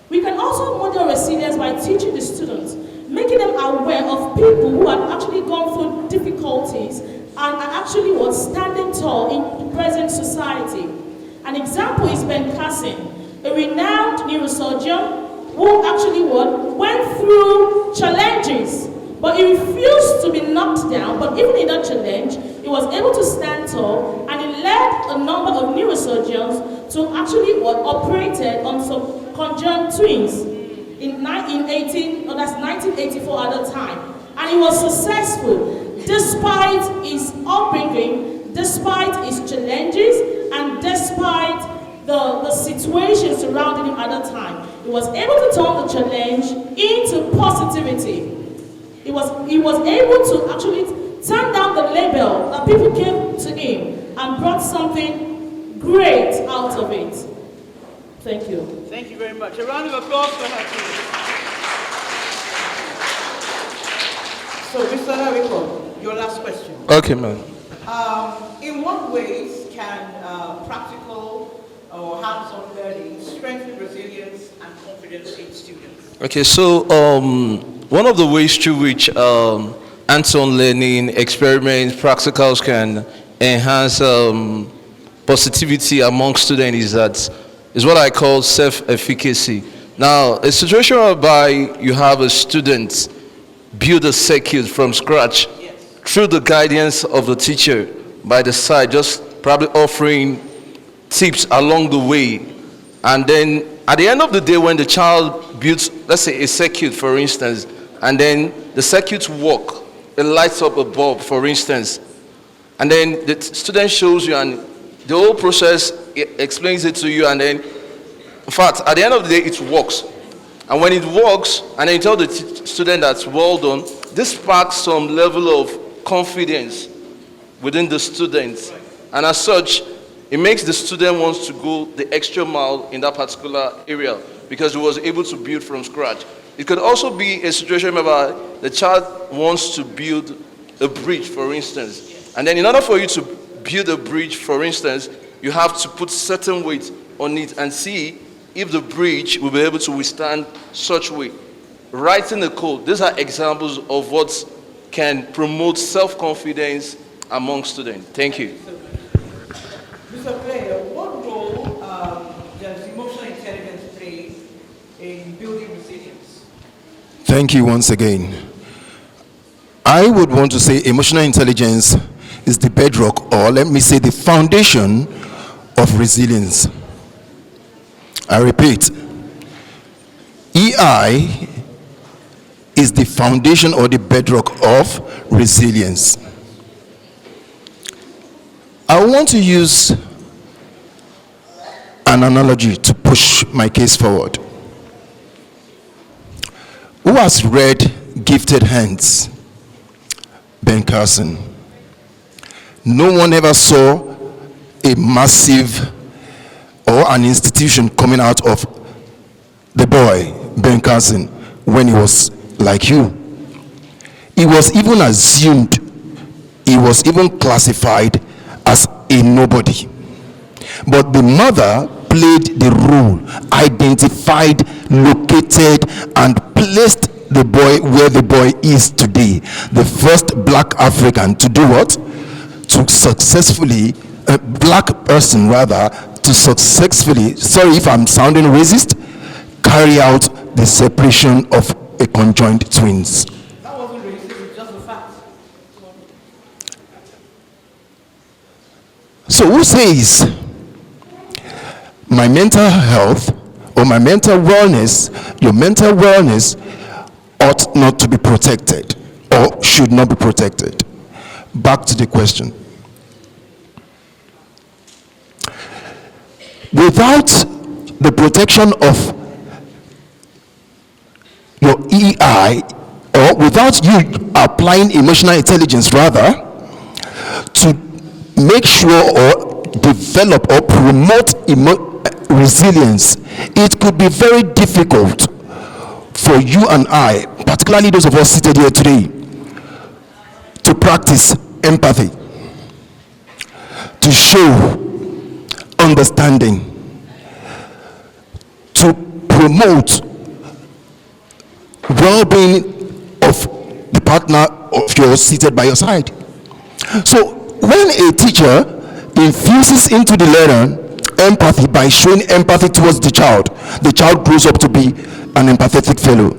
We can also model resilience by teaching the students, making them aware of people who have actually gone through difficulties and are actually standing tall in the present society. An example is Ben Carson, a renowned neurosurgeon who actually went through challenges, but he refused to be knocked down. But even in that challenge, he was able to stand tall, and he led a number of neurosurgeons to actually operated on some conjoined twins in 1984 at that time. And he was successful despite his upbringing, despite his challenges, and despite the situation surrounding him at that time. He was able to turn the challenge into positivity. He was able to actually turn down the label that people gave to him and brought something great out of it. Thank you. Thank you very much. A round of applause for her, please. So, Mr. Lariko, your last question. Okay, ma'am. In what ways can practical or hands-on learning strengthen resilience and confidence in students? Okay, so one of the ways through which hands-on learning, experiments, practicals can enhance positivity among students is what I call self-efficacy. Now, a situation whereby you have a student build a circuit from scratch through the guidance of the teacher by the side, just probably offering tips along the way. And then at the end of the day, when the child builds, let's say a circuit, for instance, and then the circuit work, it lights up a bulb, for instance, and then the student shows you, and the whole process explains it to you, and then, in fact, at the end of the day, it works. And when it works, and then you tell the student that's well done, this sparks some level of confidence within the student. And as such, it makes the student wants to go the extra mile in that particular area because he was able to build from scratch. It could also be a situation where the child wants to build a bridge, for instance. And then in order for you to build a bridge, for instance, you have to put certain weight on it and see if the bridge will be able to withstand such weight. Writing the code, these are examples of what can promote self-confidence among students. Thank you. Mr. Player, what role does emotional intelligence play in building resilience? Thank you once again. I would want to say emotional intelligence is the bedrock, or let me say the foundation of resilience. I repeat, EI is the foundation or the bedrock of resilience. I want to use an analogy to push my case forward. Who has read Gifted Hands? Ben Carson. No one ever saw a massive or an institution coming out of the boy, Ben Carson, when he was like you. He was even assumed, he was even classified as a nobody. But the mother played the role, identified, located, and placed the boy where the boy is today. The first black African to do what? To successfully, a black person rather, to successfully, sorry if I'm sounding racist, carry out the separation of a conjoined twins. That wasn't racist, it's just a fact. So who says my mental health or my mental wellness, your mental wellness ought not to be protected or should not be protected? Back to the question. Without the protection of your EI, or without you applying emotional intelligence rather to make sure or develop or promote resilience, it could be very difficult for you and I, particularly those of us seated here today, to practice empathy, to show understanding, to promote well-being of the partner of yours seated by your side. So when a teacher infuses into the learner empathy by showing empathy towards the child grows up to be an empathetic fellow.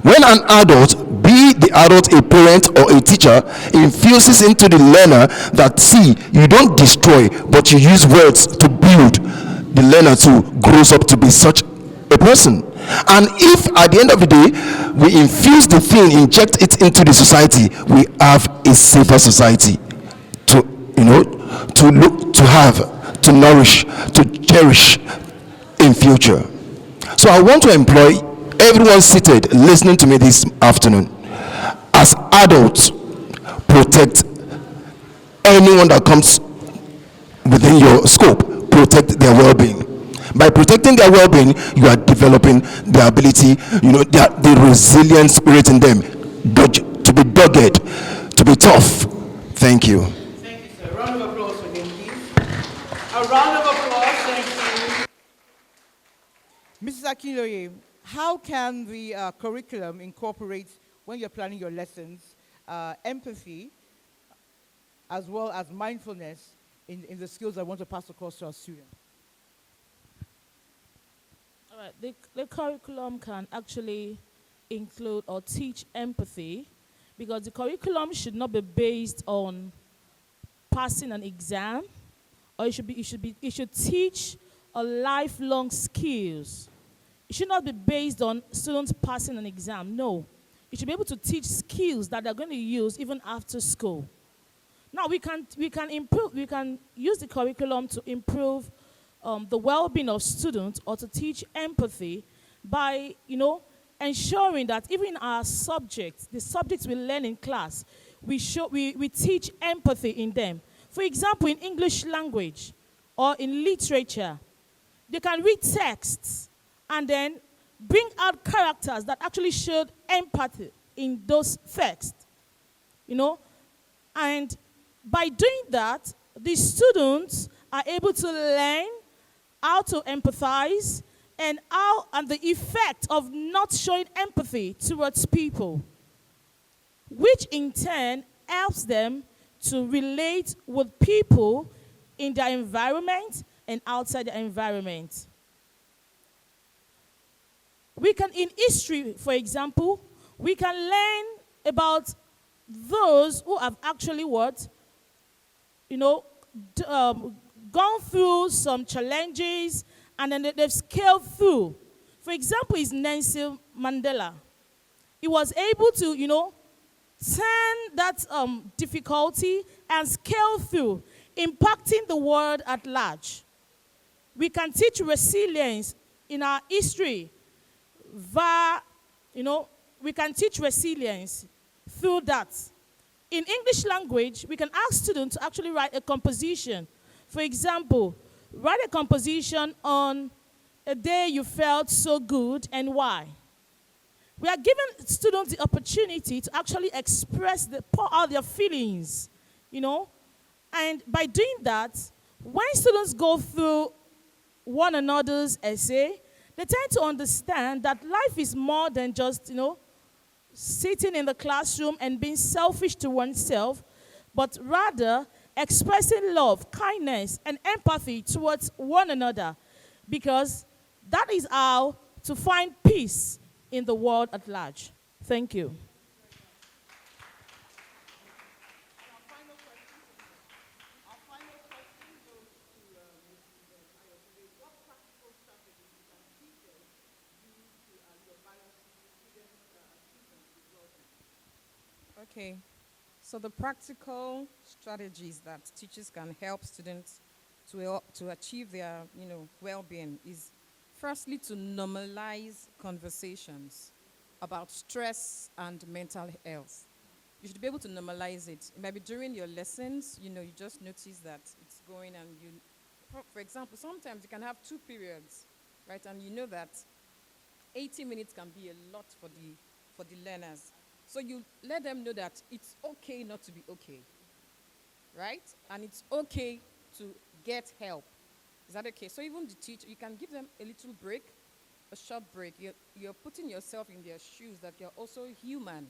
When an adult, be the adult a parent or a teacher, infuses into the learner that, see, you don't destroy, but you use words to build, the learner too grows up to be such a person. And if at the end of the day we infuse the thing, inject it into the society, we have a safer society to, to look, to have, to nourish, to cherish in future. So I want to employ everyone seated listening to me this afternoon. As adults, protect anyone that comes within your scope. Protect their well-being. By protecting their well-being, you are developing the ability, the resilient spirit in them, to be dogged, to be tough. Thank you. Thank you, sir. A round of applause for him, please. A round of applause, thank you. Mrs. Akinloye, how can the curriculum incorporate, when you're planning your lessons, empathy as well as mindfulness in the skills I want to pass across to our students? All right. The curriculum can actually include or teach empathy, because the curriculum should not be based on passing an exam, or it should teach a lifelong skills. It should not be based on students passing an exam. No, it should be able to teach skills that they're going to use even after school. Now we can use the curriculum to improve the well-being of students, or to teach empathy by ensuring that even in our subjects, the subjects we learn in class, we teach empathy in them. For example, in English language or in literature, they can read texts and then bring out characters that actually showed empathy in those texts, And by doing that, the students are able to learn how to empathize and the effect of not showing empathy towards people, which in turn helps them to relate with people in their environment and outside their environment. In history, for example, we can learn about those who have actually gone through some challenges and then they've scaled through. For example, is Nelson Mandela. He was able to, turn that difficulty and scale through, impacting the world at large. We can teach resilience in our history we can teach resilience through that. In English language, we can ask students to actually write a composition. For example, write a composition on a day you felt so good and why. We are giving students the opportunity to actually pour out their feelings, And by doing that, when students go through one another's essay, they tend to understand that life is more than just, sitting in the classroom and being selfish to oneself, but rather expressing love, kindness, and empathy towards one another, because that is how to find peace in the world at large. Thank you. Okay, so the practical strategies that teachers can help students to achieve their, well-being is firstly to normalize conversations about stress and mental health. You should be able to normalize it. It might be during your lessons, you just notice that it's going and for example, sometimes you can have 2 periods, right? And you know that 80 minutes can be a lot for the learners. So you let them know that it's okay not to be okay, right? And it's okay to get help. Is that okay? So even the teacher, you can give them a little break, a short break. You're putting yourself in their shoes, that you're also human.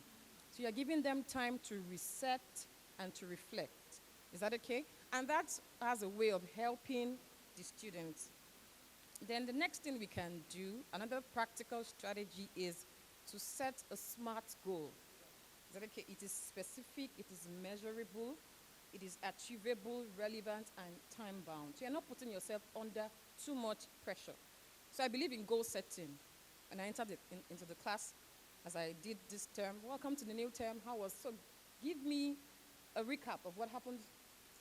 So you're giving them time to reset and to reflect. Is that okay? And that has a way of helping the students. Then the next thing we can do, another practical strategy, is to set a SMART goal. Is that okay? It is specific, it is measurable, it is achievable, relevant, and time-bound. So you're not putting yourself under too much pressure. So I believe in goal setting. When I entered into the class, as I did this term, welcome to the new term, how was, so give me a recap of what happened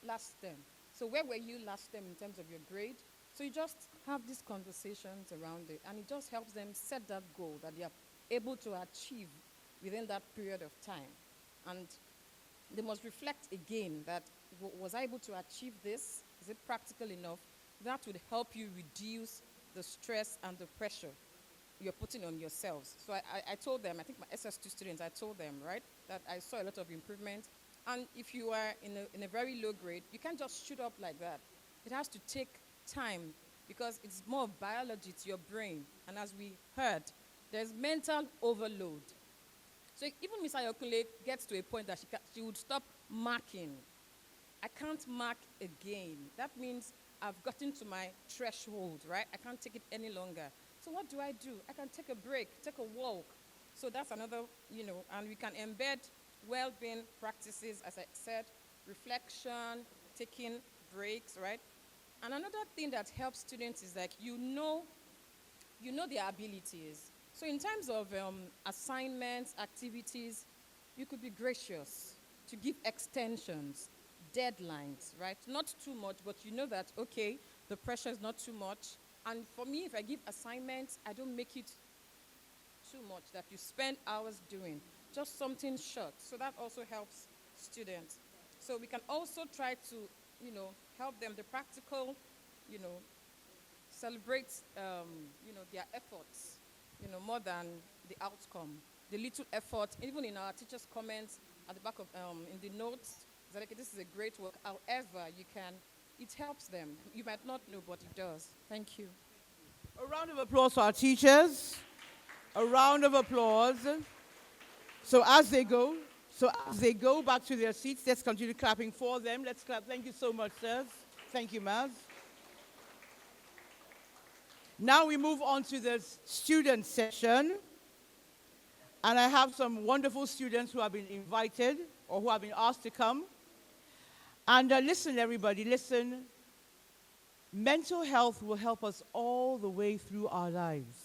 last term. So where were you last term in terms of your grade? So you just have these conversations around it, and it just helps them set that goal that they are able to achieve within that period of time. And they must reflect again that, was I able to achieve this? Is it practical enough? That would help you reduce the stress and the pressure you're putting on yourselves. So I told them, I think my SS2 students, I told them, right, that I saw a lot of improvement. And if you are in a very low grade, you can't just shoot up like that. It has to take time, because it's more of biology to your brain. And as we heard, there's mental overload. So even Ms. Ayokunle gets to a point that she would stop marking. I can't mark again. That means I've gotten to my threshold, right? I can't take it any longer. So what do? I can take a break, take a walk. So that's another, and we can embed well-being practices, as I said, reflection, taking breaks, right? And another thing that helps students is like, you know their abilities. So in terms of assignments, activities, you could be gracious to give extensions, deadlines, right? Not too much, but you know that, okay, the pressure is not too much. And for me, if I give assignments, I don't make it too much that you spend hours doing, just something short. So that also helps students. So we can also try to, help them, the practical, celebrate, their efforts, more than the outcome. The little effort, even in our teachers' comments at the back of, in the notes, that okay, this is a great work. However, it helps them. You might not know, but it does. Thank you. A round of applause for our teachers. A round of applause. So as they go back to their seats, let's continue clapping for them. Let's clap. Thank you so much, sirs. Thank you, Maz. Now we move on to the student session. And I have some wonderful students who have been invited or who have been asked to come. And listen, everybody, listen. Mental health will help us all the way through our lives.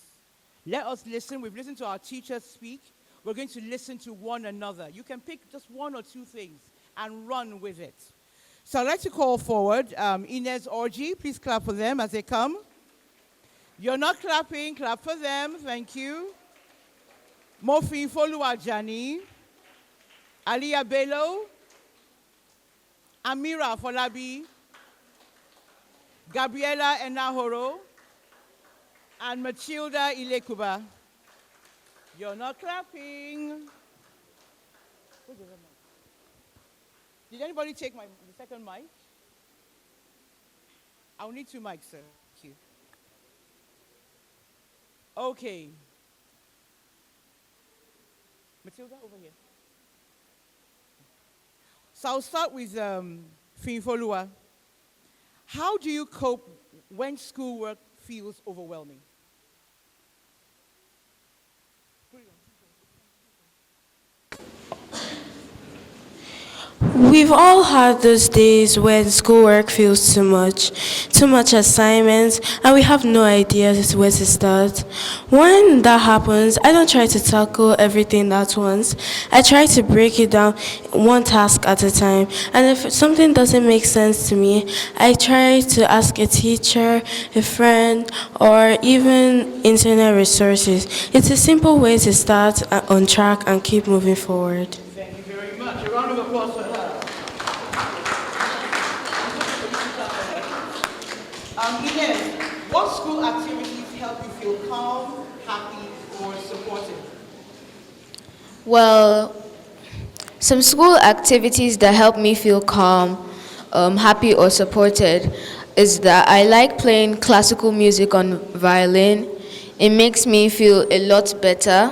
Let us listen. We've listened to our teachers speak. We're going to listen to one another. You can pick just one or two things and run with it. So I'd like to call forward Inez Orji. Please clap for them as they come. You're not clapping. Clap for them. Thank you. Mofin Foluwajani. Aliyah Bello. Amira Folabi. Gabriela Enahoro. And Matilda Ilekuba. You're not clapping. Did anybody take the second mic? I'll need 2 mics, sir. Thank you. Okay. Matilda, over here. So I'll start with Finfolua. How do you cope when schoolwork feels overwhelming? We've all had those days when schoolwork feels too much assignments, and we have no idea where to start. When that happens, I don't try to tackle everything at once. I try to break it down one task at a time. And if something doesn't make sense to me, I try to ask a teacher, a friend, or even internet resources. It's a simple way to start on track and keep moving forward. Thank you very much. A round of applause for her. Inez, what school activities help you feel calm, happy, or supported? Well, some school activities that help me feel calm, happy, or supported is that I like playing classical music on violin. It makes me feel a lot better.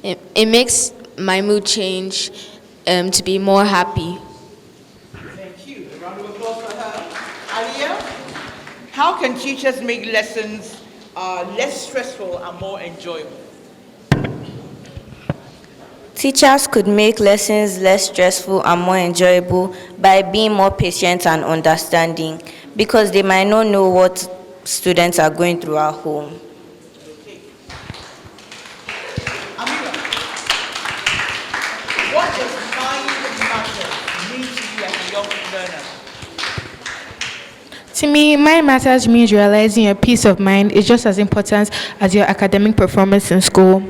It makes my mood change to be more happy. applause for her. Aliyah, how can teachers make lessons less stressful and more enjoyable? Teachers could make lessons less stressful and more enjoyable by being more patient and understanding, because they might not know what students are going through at home. Amira, what does mind matter mean to you as a young learner? To me, mind matters means realizing your peace of mind is just as important as your academic performance in school.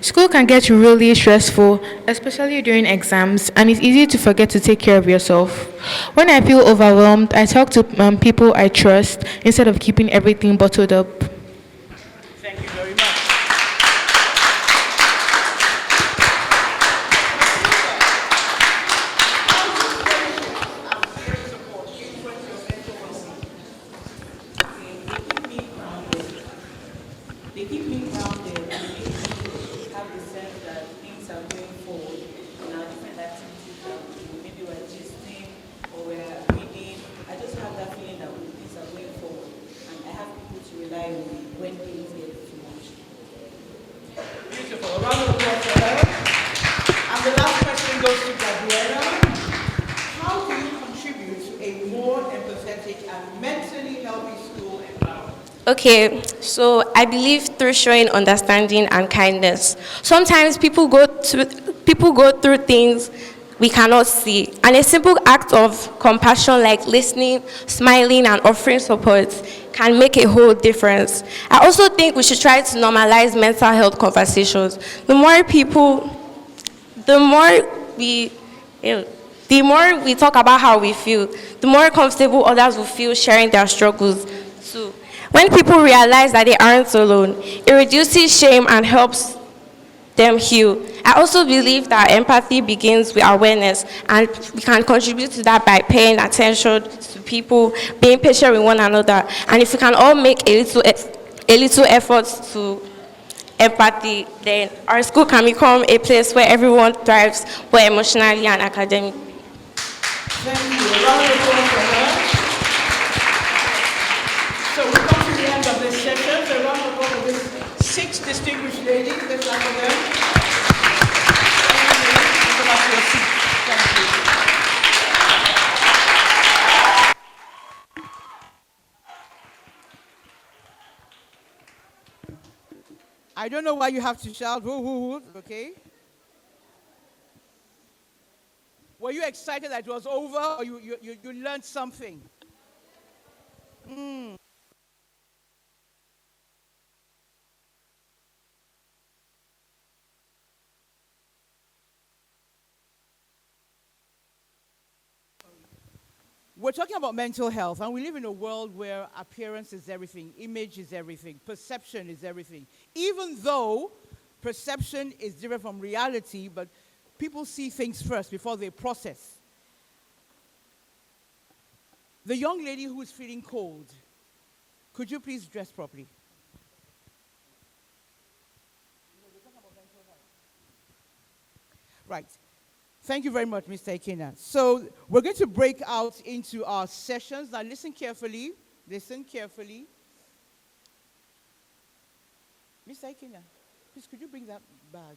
School can get really stressful, especially during exams, and it's easy to forget to take care of yourself. When I feel overwhelmed, I talk to people I trust instead of keeping everything bottled up. Thank you very much. They keep me grounded and they make me have the sense that things are going forward in our different activities that we do. Maybe we're gisting or we're reading. I just have that feeling that things are going forward and I have people to rely on when things get too much. Beautiful. A round of applause for her. And the last question goes to Gabriela. How do you contribute to a more empathetic and mentally healthy school environment? Okay, so I believe through showing understanding and kindness. Sometimes people go through things we cannot see, and a simple act of compassion like listening, smiling, and offering support can make a whole difference. I also think we should try to normalize mental health conversations. The more we talk about how we feel, the more comfortable others will feel sharing their struggles too. When people realize that they aren't alone, it reduces shame and helps them heal. I also believe that empathy begins with awareness, and we can contribute to that by paying attention to people, being patient with one another, and if we can all make a little effort to empathy, then our school can become a place where everyone thrives, both emotionally and academically. Thank you. A round of applause for her. So we come to the end of this session. So a round of applause for these 6 distinguished ladies. Let's clap for them. Come back to your seat. Thank you. I don't know why you have to shout, woo, woo, woo, okay? Were you excited that it was over, or you learned something? We're talking about mental health, and we live in a world where appearance is everything, image is everything, perception is everything. Even though perception is different from reality, but people see things first before they process. The young lady who is feeling cold, could you please dress properly? Right. Thank you very much, Mr. Ikena. So we're going to break out into our sessions. Now listen carefully. Listen carefully. Mr. Ikena, please could you bring that bag?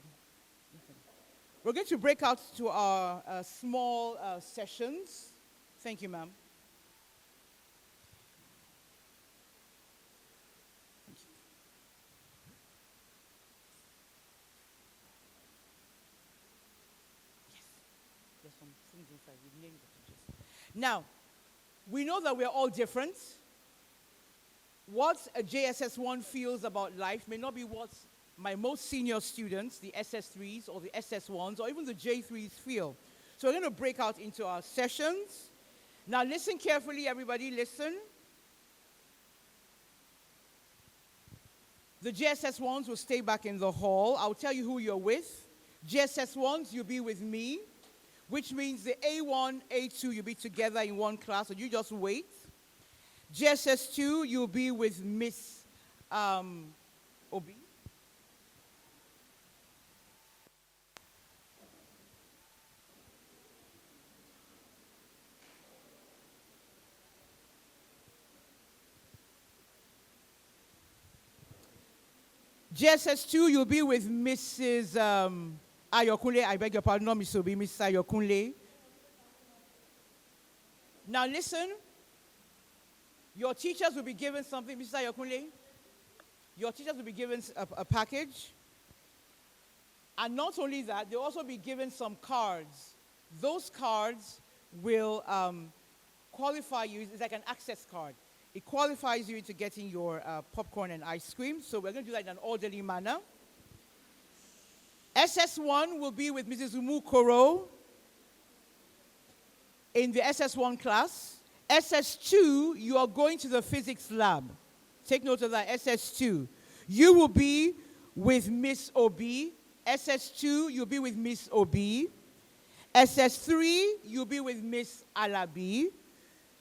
We're going to break out to our small sessions. Thank you, ma'am. Now, we know that we're all different. What a JSS1 feels about life may not be what my most senior students, the SS3s or the SS1s, or even the J3s feel. So we're going to break out into our sessions. Now listen carefully, everybody, listen. The JSS1s will stay back in the hall. I'll tell you who you're with. JSS1s, you'll be with me, which means the A1, A2, you'll be together in one class, so you just wait. JSS2, you'll be with Miss Obi. GSS2, you'll be with Mrs. Ayokunle. I beg your pardon, not Miss Obi, Mrs. Ayokunle. Now listen, your teachers will be given something, Mrs. Ayokunle. Your teachers will be given a package. And not only that, they'll also be given some cards. Those cards will qualify you. It's like an access card. It qualifies you into getting your popcorn and ice cream. So we're going to do that in an orderly manner. SS1 will be with Mrs. Umu Koro in the SS1 class. SS2, you are going to the physics lab. Take note of that, SS2. You will be with Miss Obi. SS2, you'll be with Miss Obi. SS3, you'll be with Miss Alabi.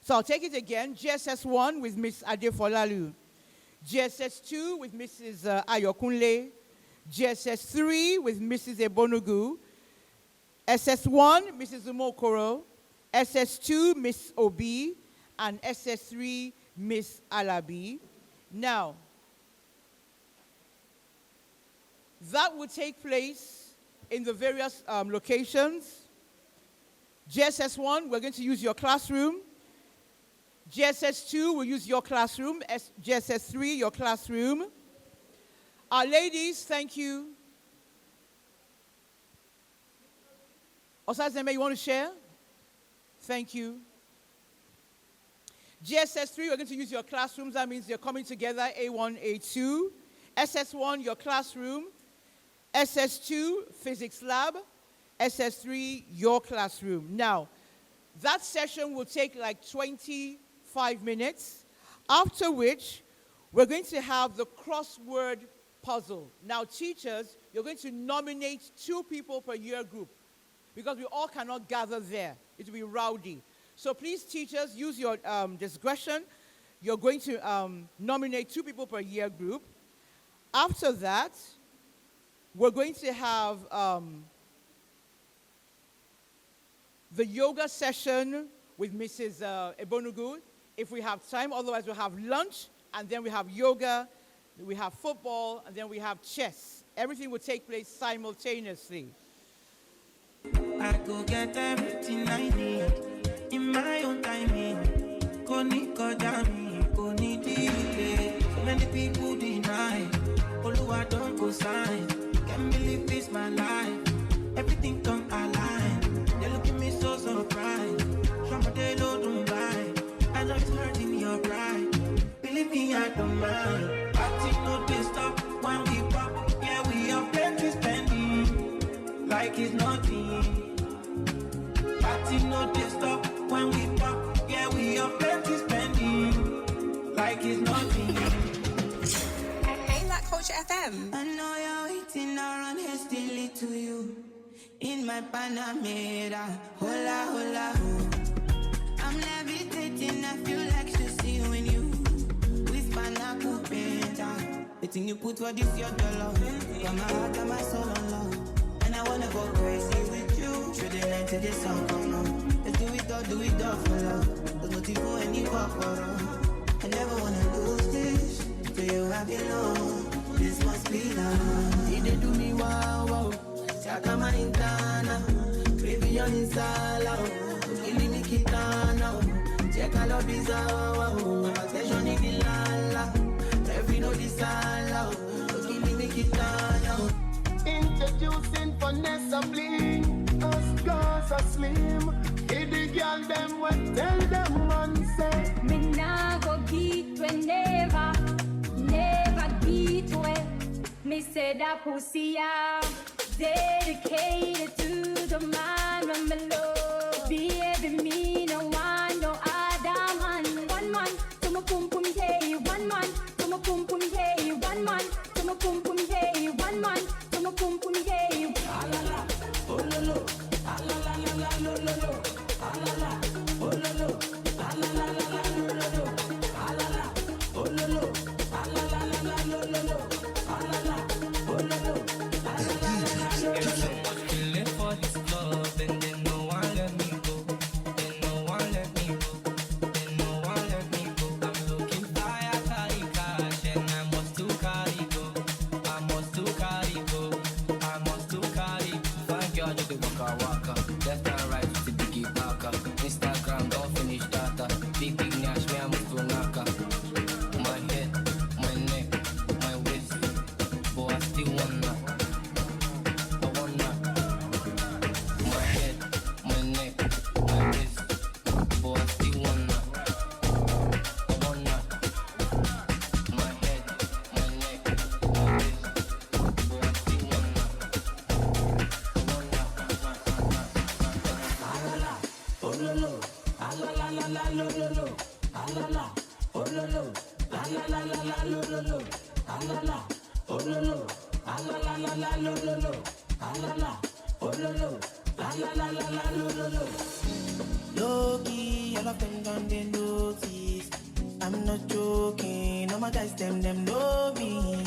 So I'll take it again. GSS1 with Miss Adefolalu. GSS2 with Mrs. Ayokunle. GSS3 with Mrs. Ebonugu. SS1, Mrs. Umokoro. SS2, Miss Obi. And SS3, Miss Alabi. Now, that will take place in the various locations. GSS1, we're going to use your classroom. GSS2 will use your classroom. GSS3, your classroom. Our ladies, thank you. Osazeme, you want to share? Thank you. GSS3, we're going to use your classrooms. That means you're coming together, A1, A2. SS1, your classroom. SS2, physics lab. SS3, your classroom. Now, that session will take like 25 minutes, after which we're going to have the crossword puzzle. Now, teachers, you're going to nominate 2 people per year group because we all cannot gather there. It will be rowdy. So please, teachers, use your discretion. You're going to nominate 2 people per year group. After that, we're going to have the yoga session with Mrs. Ebonugu, if we have time. Otherwise, we'll have lunch, and then we have yoga, we have football, and then we have chess. Everything will take place simultaneously. I go get everything I need in my own timing. Koni kodami, koni delay. So many people deny. Oluwa don't go sign. Can't believe this my life. Everything come align. They look at me so surprised. Somebody don't buy. I know it's hurting your pride. Believe me, I don't mind. Party no they stop when we pop. Yeah, we are plenty spending like it's nothing. Party no they stop when we pop. Yeah, we are plenty spending like it's nothing. Hey, like Culture FM. I know you're waiting, I run hastily to you. In my Panamera, hola, hola, ho. I'm levitating, I feel like to see you in you. With Panaku Penta. The thing you put for this, your dollar. Got my heart and my soul on love. And I wanna go crazy with you. Through the night till the sun come on. Let's do it all for love. There's nothing for any walk. I never wanna lose this. To you I belong. This must be love. He did do me wow, wow. Chakama intana, Vivian insala, Kili Nikitana, Chekalo Bizawa, Attention Nikilala, every no disala, Kili Nikitana. Introducing Vanessa Bling, us girls are slim. Hit the girl them when tell them man say, Me nah go get whenever, never get well. Me say that pussy out. Dedicated to the man from below. Baby, me no one, no other man. One man to my pum pum hey. One man to my pum pum hey. One man to my pum pum hey. One man to my pum pum hey. Ah la la, oh lo lo, ah la la la la lo lo lo, ah la la, oh lo lo, ah la la la la lo lo lo, ah la la, oh lo lo, ah la la la la lo lo lo, ah la la, oh lo lo. There's so much feeling for this love. lo lo, ah la la, oh lo lo, ah la la la la lo lo lo, ah la la, oh lo lo, ah la la la la lo lo lo, ah la la, oh lo lo, ah la la la la lo lo lo. Low-key, all of them done they notice. I'm not joking, all my guys them know me.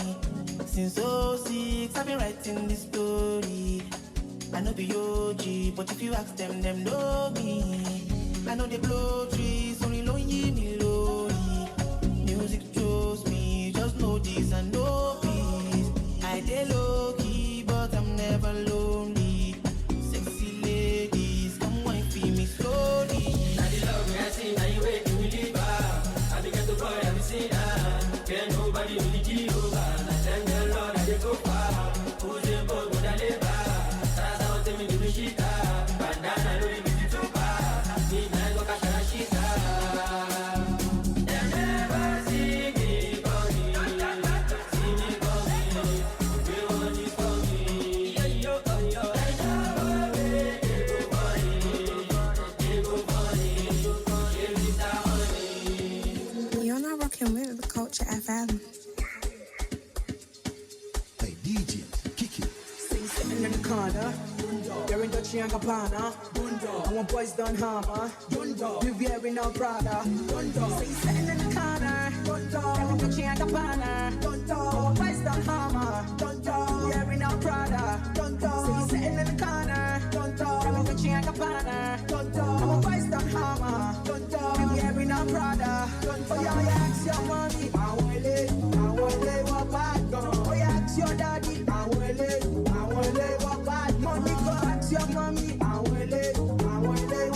Since 06, I've been writing this story. I know be OG, but if you ask them know me. I know they blow trees, only lonely me lonely. Music chose me, just know this and know peace. I dey low-key, but I'm never lonely. Sexy ladies, come wine for me slowly. Now the love me I see, now you wait to leave her. I began to boy, I be seen her. Can't nobody only Jehovah. I thank the Lord I dey go far. Who's the boy with a labor? That's how tell me to be shit. Bandana no be busy to far. Midnight go catch a shit. They never see me coming. See me coming. We want it for me. They never wait, they go funny. They go funny. They Mr. Honey. You're not rocking with the Culture FM. Hey DJ, kick it. Sitting in the corner, you're in Dolce & Gabbana. I want boys done hammer. Vivian in our Prada. Say sitting in the corner, you're in Dolce & Gabbana. I want boys done hammer. Vivian in our Prada. Say sitting in the corner, you're in Dolce & Gabbana. I want boys done hammer. Vivian in our Prada. Oh yeah, ask your mommy, I want live what bad gun. Oh yeah, ask your daddy, I want live what bad money go. Ask your mommy, I want live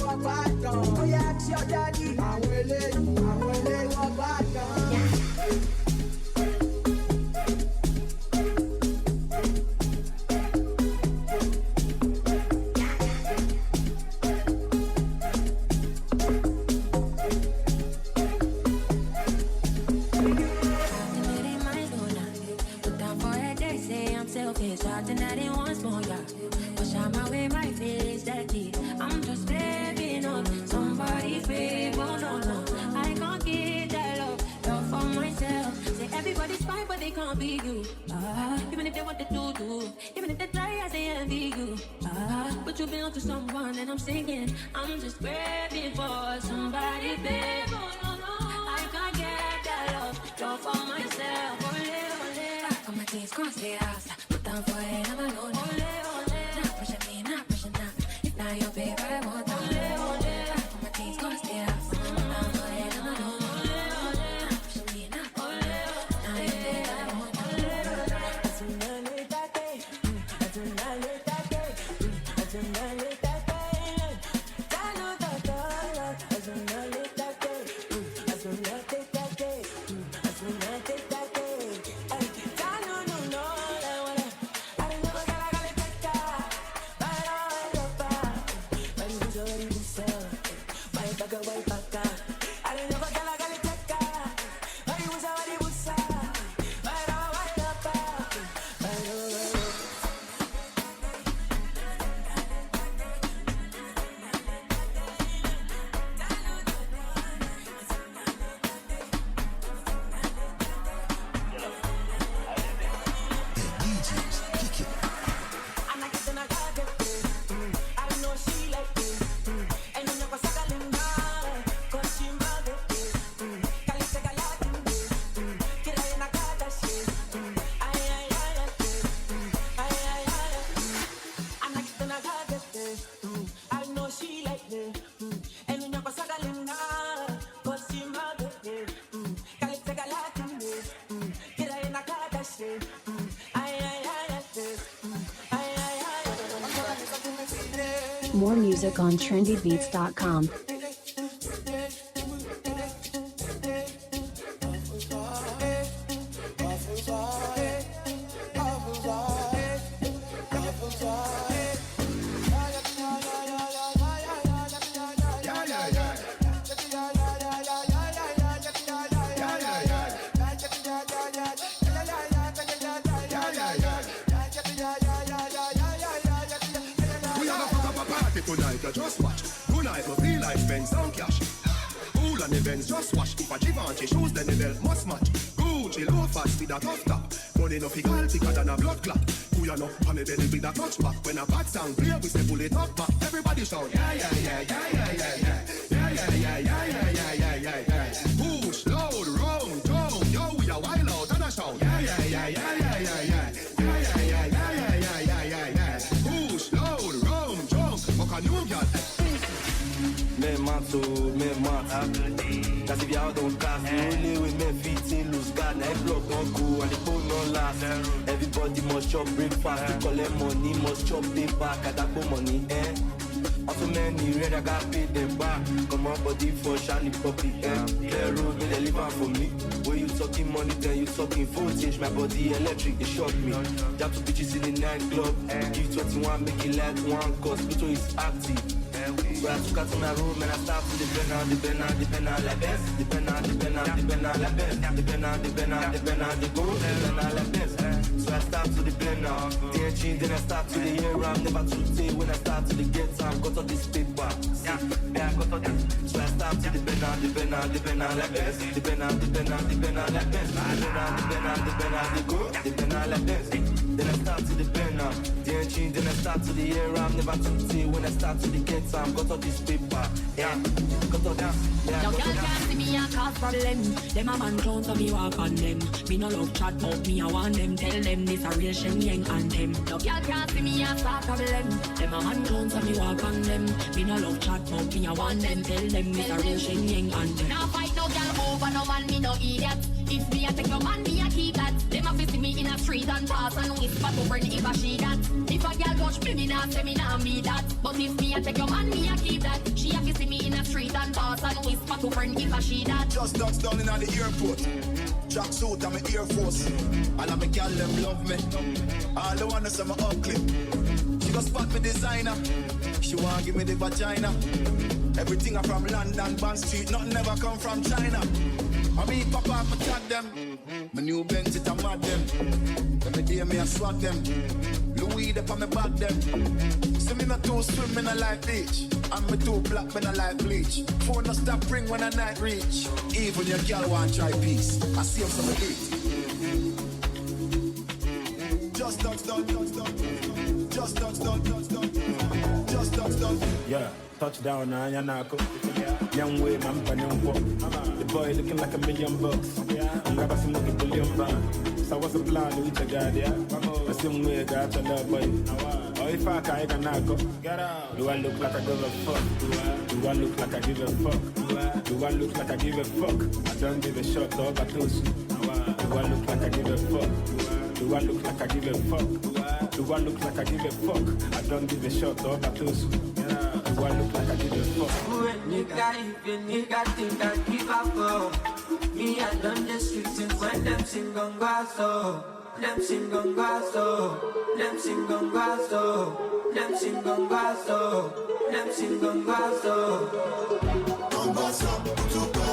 what bad gun. Oh yeah, ask your daddy, I want live what bad gun. I'm just begging up somebody favor, no. I can't get that love for myself. Say everybody's fine, but they can't be you. Even if they want to do, even if they try, I say envy you. But you belong to someone, and I'm singing. I'm just grabbing for somebody favor, no. I can't get that love for myself. Ole, ole. Back on my knees, cross the house. Put down for it, I'm alone. Ole, ole. Not pressure me, not pressure now. Now your baby, I want to live on it. Back on my knees, gonna stay out. I'm for it, I'm alone. Not pushing me, not for it. Now your baby, I want to live on it. I do not need that day. I do not need that day. I do not need that day. I know that I do not need that day. I do not take that day. I do not take that day. I know, no. I don't know what I gotta take that. Vai pagar. I don't know what I gotta take. I was already busa. Vai I don't know she like this. And you never saw More music on trendybeats.com. Tonight, I just watch. Tonight, we feel like spend some cash. Cool and and events. Just wash if a Givenchy shoes, then the belt must match. Gucci loafers with a tough top. Money no figure thicker than a blood clot. Who you know, on me belly with a touchback. When a bad sound clear, we say pull it up back. Everybody shout, yeah, yeah, yeah, yeah, yeah, yeah, yeah. Yeah, yeah, yeah, yeah, yeah, yeah, yeah, yeah, yeah. Push, load, round, down. Yo, we a wild out and a shout. Yeah, yeah, yeah, yeah, yeah, yeah, yeah. Yeah, yeah, yeah, yeah, yeah, yeah, yeah, yeah, yeah. Push, load, round, jump. Fuck a new girl. Même mato, même mat. Cause if y'all don't cast, you only with me fitting loose guard. Now block don't go and the phone don't last. Everybody must chop breakfast. To collect money, must chop paper. Kadako money, eh? Also many red, I got paid them back. Come on, body for shiny puppy, eh? Clear road, they deliver for me. When you talking money, then you talking voltage. My body electric, they shock me. Jump to bitches in the nightclub. Give 21, make it like one, cause Pluto is active. So I took out to my room and I started to depend on la best. Depend on la best. Depend on the gold, depend on la best. So I start to depend on the engine, then I start to the year. I'm never too say when I start to the get time. Got all this paper, yeah, I got all this. So I start to depend on la best. Depend on la best. Depend on the gold, depend on la best. Then I start to depend on the engine, then I start to the year. I'm never too say when I start to the get time. Got all this paper, yeah, got all this. Yeah, your girl can't see me and cause problem. Them a man clown so me walk on them. Me no love chat but me I want them. Tell them this a real Shen Yang and them. Your girl can't see me and start problem. Them a man clown so me walk on them. Me no love chat but me I want them. Tell them this a real Shen Yang and them. Now fight no girl over no man, me no idiot. If me a take your man, me a keep that. Them a visit me in a street and pass and whisper to friend if a she that. If a girl touch me nah say me nah me that. But if me a take your man, me a keep that. She a visit me in a street and pass and whisper to friend if a she that. Just touched down in the airport. Track suit and my Air Force. All of my girl them love me. All the wanna say my ugly. She go spot me designer. She wanna give me the vagina. Everything I from London, Bond Street. Nothing ever come from China. I mean, papa, I tag them. My new Benz, it a mad them. Every day me I swat them. Louis, they on me back them. See me not too swim, me not like beach. And me too black, me not like bleach. Phone no stop ring when I night reach. Even your girl want try peace. I see him some eat. Just touchdown. Just touchdown. Just touchdown. Yeah, touchdown, Yanako. Young way, man, the boy looking like $1 million. I'm grabbing some looking $1 billion. So what's the plan to each guy, yeah? The same way, got your love, boy. Or if I can't knock up, get out. Do I look like I give a fuck? Do I look like I give a fuck? Do I look like I give a fuck? I don't give a shot, dog, I toast. Do I look like I give a fuck? Do I look like I give a fuck? Do I look like I give a fuck? I don't give a shot, dog, I toast. Do I look like I give a fuck? Nigga, if you nigga think I give a fuck, me I done the streets since when them sing on guaso. Them sing on guaso. Them sing on guaso. Them sing on guaso. Them sing on guaso. On guaso, to go.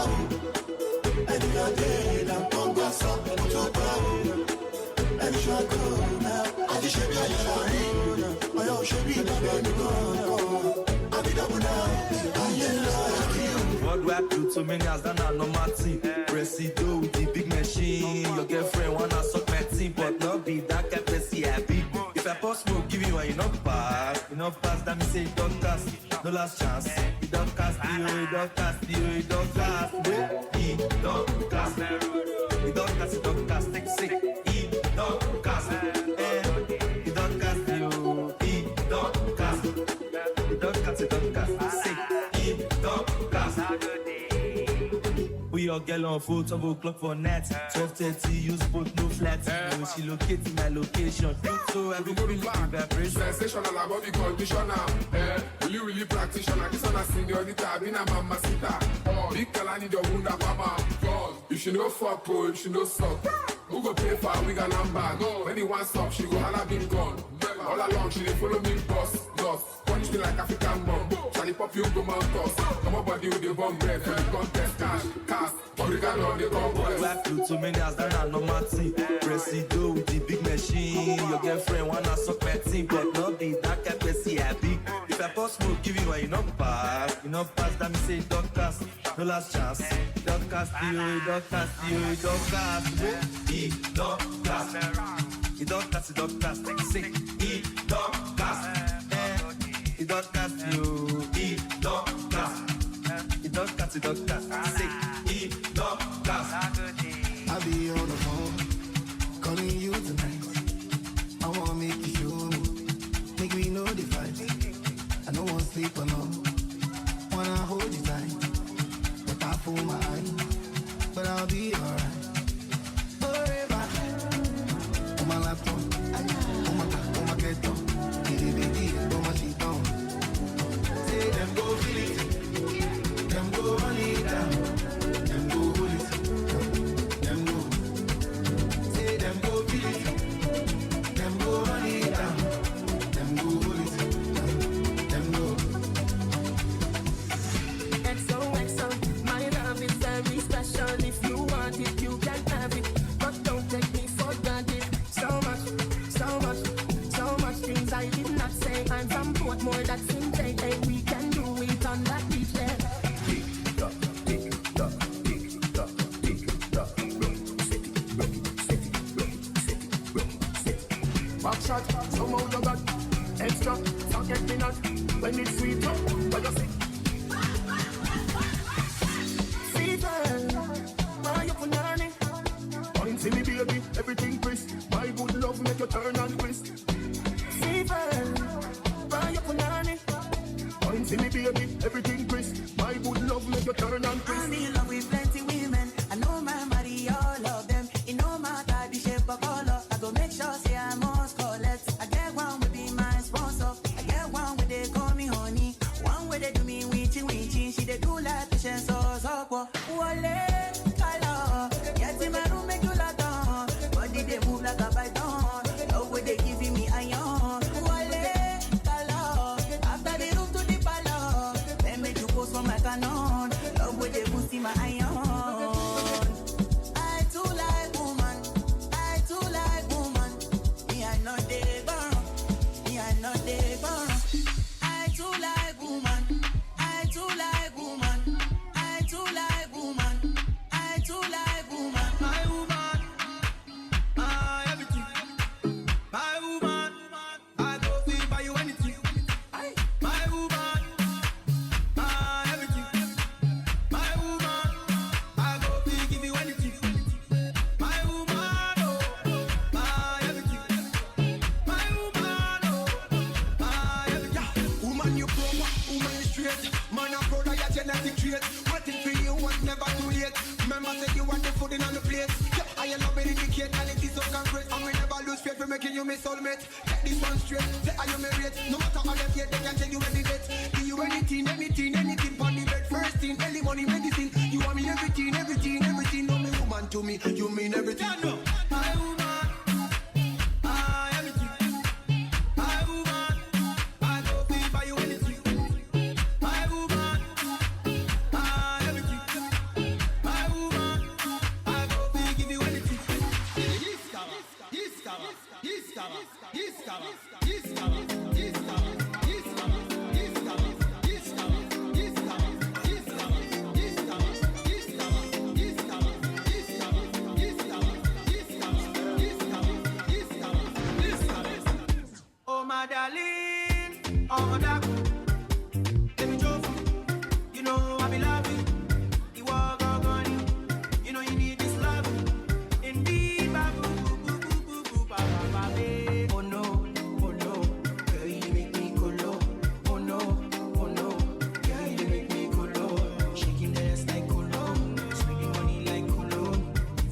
And you are dead, on guaso, to go. And you are good now. I just should be a young. I should be the what do I do to many as than a normal team? Presido with the big machine. Your girlfriend wanna suck my team, but not be that kind of happy. If I pass smoke, give you enough pass, that me say you don't cast. No last chance. You don't cast, you don't cast, you don't cast. You don't cast, you don't cast, you don't cast. Take sick, you don't cast. You don't cast, you don't cast. You don't cast, you don't cast. Sick, you don't cast. We all get on 4 o'clock for net. 12:30, use both no flat. When she located my location, so everybody vibration. Sensational about the conditioner. Will you really practitioner? This one a seniorita, I've been a mamacita. Big girl, I need your wound up, mama. If she no fuck, oh, if she no suck. Who go pay for a wig and number? When he wants up, she go holla been gone. All along, she dey follow me, boss. Punish me like African bomb. Charlie pop you go mount toss. Come on body with the bomb red. For the contest cash, cast. Obrigado, the conquest. Black flew too many as than a normal team. Presido with the big machine. Your girlfriend wanna suck my team, but not be that kind of happy. If I pour smoke, give you a you not pass, that me say don't cast, no last chance. Don't cast you, don't cast you, don't cast. He don't cast. He don't cast, he don't cast. Say he don't cast. He don't cast you, he don't cast. He don't cast, he don't cast. Say he don't cast. I'll be on the phone, calling you tonight. I wanna make you show me, make me know the vibes. I don't wanna sleep alone, wanna hold you tight. But I fool my eyes, but I'll be alright. Forever, on my laptop, on my keto, kitty baby, on my sheet on. Say them go feel it, them go run it down, them go hold it, them go. Say them go feel it, them go run it down, them go hold it, them go. XOXO, my love is very special. If you want it, you can have it, but don't take me for granted. So much things I did not say. I'm from Portmore, that's in JA. We can do it on that beach there. Tick tock, tick tock, tick tock, tick tock. Set it, Back shot, somehow you got extra. Forget me not when it's sweet. But you see, fever, why you punani? Point to me, baby, everything crisp. My good love make you turn and twist. Fever, why you punani? Point to me, baby, everything crisp. My good love make you turn and twist. I'm in love with plenty women. I know my body, all of them. It no matter the shape or color. I go make sure say I must collect. I get one with be my sponsor. I get one where they call me honey. One where they do me winchy. She they do like patience so so. Wale, color. Get in my room make you lock down. Body they move like a python. Love where they giving me iron. Wale, color. After the room to the palace. Then make you post for my canon. Love where they boosting my iron. I too like woman. I too like woman. Me I know they burn. Me I know they burn. I too like woman. I too like woman. I too like woman. I too like woman. My woman, my everything. My woman, I go feel by you anything. My woman, my everything. My woman, I go feel give you anything. My woman, oh, my everything. My woman, oh, my everything. Woman, you proper, woman, you straight. Man, I'm proud of your genetic trait. Waiting for you was never too late. Remember, say you want the food in on the plate. I am love it indicate, and it is so concrete. And we never lose faith for making you my soulmate. Take this one straight, say I am a rate. No matter how they hate, they can tell you any date. Do you anything, anything on the bed. First thing, early money, medicine. You want me everything. No, me woman to me, you mean everything. My woman, my everything. My woman, I go feel by you anything. My woman, my everything. My woman, I go feel give you anything. Oh my darling, oh my darling, let me show you. You know I be loving. You walk on money. You know you need this love. Indeed, babu, boo, boo, boo, boo, ba, ba, ba, babe. Oh no, girl you make me colo. Oh no, girl you make me colo. Shaking the ass like colo, spending money like colo.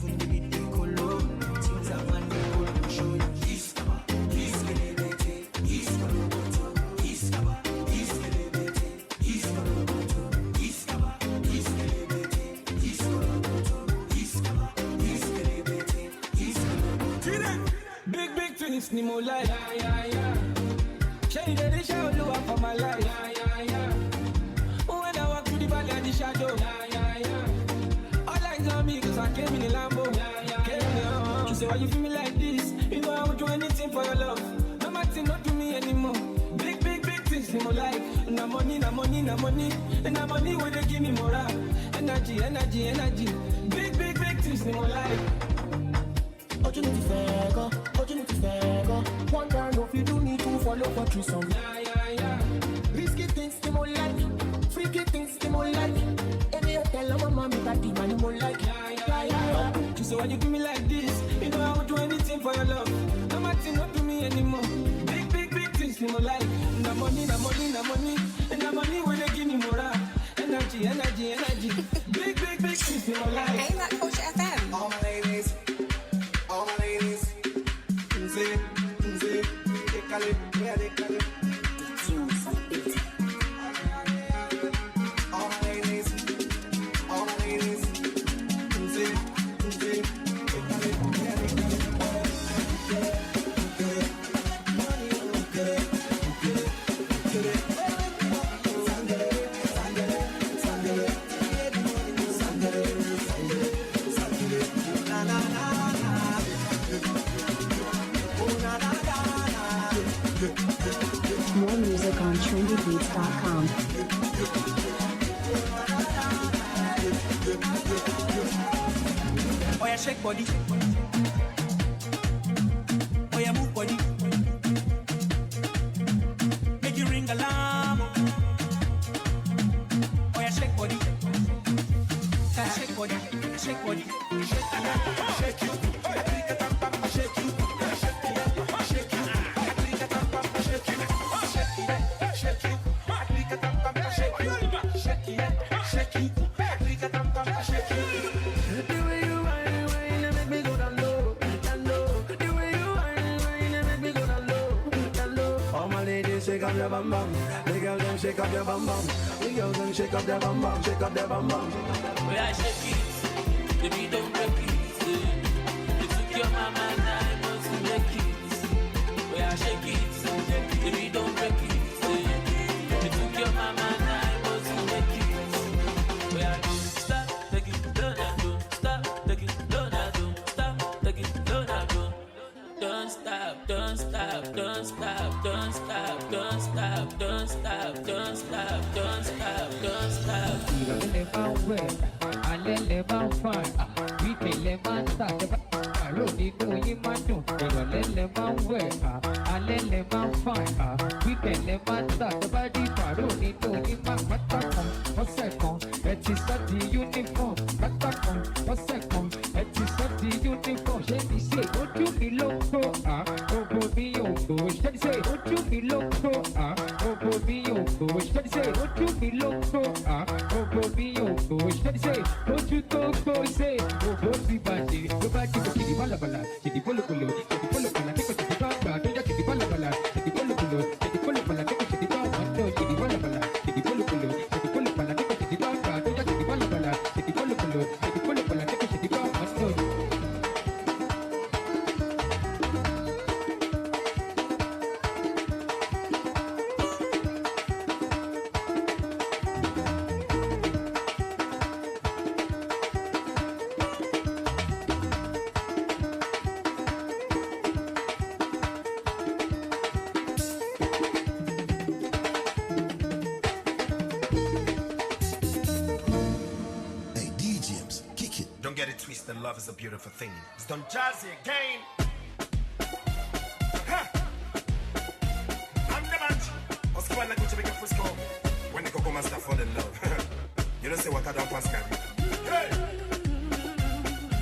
Even the bit they colo, things are man they colo. Show you iskaba, iskelebete, iskaloboto, iskaba, iskelebete, iskaloboto, iskaba, iskelebete, iskaloboto, iskaba, iskelebete, iskaloboto. Big twins ni mo like. Shady they show you up for my life. When I walk through the valley of the shadow. All eyes on me cause I came in a Lambo. She say why you feel me like this? You know I would do anything for your love. No matter not to me anymore. Big things in my life. Na money, na money, na money. And na money when they give me morale. Energy, energy, energy. Big, big, big things in my life. Opportunity fair, go. Opportunity fair, go. One time, if you do need to follow for threesome. Yeah, yeah, yeah. Risky things in my life. Freaky things in my life. Any hotel, I'm a mommy, daddy, man, in my life. Yeah, yeah, yeah. So when you do me like this, you know I would do anything for your love. No matter not to me anymore. Big, big, big things in my life. Na money, na money, na money. And na money when they give me morale. Energy, energy, energy. Big, big, big things in my life. Hey, that Culture FM. All my ladies, Nze, Nze, décalé, yeah, décalé. All my ladies, Nze, Nze, décalé, yeah, décalé. More music on trendybeats.com. Oh yeah, shake body. Oh yeah, move body. Make you ring alarm. Oh yeah, shake body. Shake body, shake body, shake it, shake you. Shake you, shake you, shake you. Shake up your bum bum, the girls them shake up your bum bum, the girls them shake up their bum bum, shake up their bum bum. Where I shake it, baby don't break it. You took your mama and I must make it. Where I shake it, baby don't break it. You took your mama and I must make it. Where I don't stop, take it, don't stop, take it, don't stop, take it, don't stop, don't stop, don't stop, don't stop, don't stop, don't stop, don't stop, don't stop, don't stop. Ìrọ̀lẹ́ máa ń wẹ̀, alẹ́lẹ̀ máa ń fà, wíkẹ̀lẹ̀ máa ń tà, àárò nínú yín máa dùn. Ìrọ̀lẹ́ máa ń wẹ̀, alẹ́lẹ̀ máa ń fà, wíkẹ̀lẹ̀ máa ń tà, tó bá di àárò nínú yín máa pátá kan, ọ̀sẹ̀ kan, ẹ ti sọ́ di uniform, pátá kan, ọ̀sẹ̀ kan, ẹ ti sọ́ di uniform. Ṣé ní ṣe ojú mi ló ń kó, ògbó mi ò gbó. Ṣé ní ṣe ojú mi ló ń kó, ògbó mi ò gbó. Ṣé ní ṣe ojú mi ló ń kó, ògbó mi ò gbó. Ṣé ní ṣe ojú tó gbó ṣe ògbó ti bàjẹ́. Ló bá dìbò kìdí bálabàlà, kìdí bólóbóló, kìdí bólóbólà, kíkọ̀ kìdí bá gbà tó yẹ kìdí bálabàlà, kìdí bólóbóló, kìdí bólóbólà, kíkọ̀ kìdí bá wọ́n tó kìdí bálabàlà, kìdí bólóbóló, kìdí bólóbólà, kíkọ̀ kìdí bá gbà tó yẹ kìdí bálabàlà, kìdí bólóbóló, kìdí bólóbólà, kíkọ̀ kìdí bá wọ́n tó. Don't get it twisted, love is a beautiful thing. It's done jazzy again. Huh. I'm the man. What's going on? To make a first call. When the cocoa master fall in love. You don't say what I don't pass, hey!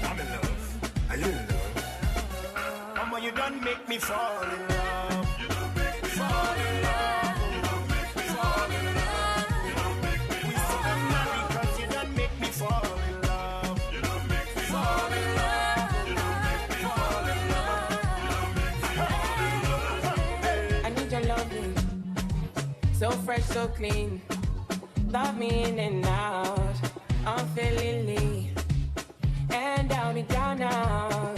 I'm in love. Are you in love? Mama, you don't make me fall in love. You don't make me fall in love. You don't make me fall in love. You don't make me fall in love. We still married because you don't make me fall in love. You don't make me fall in love. You don't make me fall in love. You don't make me fall in love. I need your loving, so fresh, so clean. Love me in and out, unfailingly, and I'll be down now.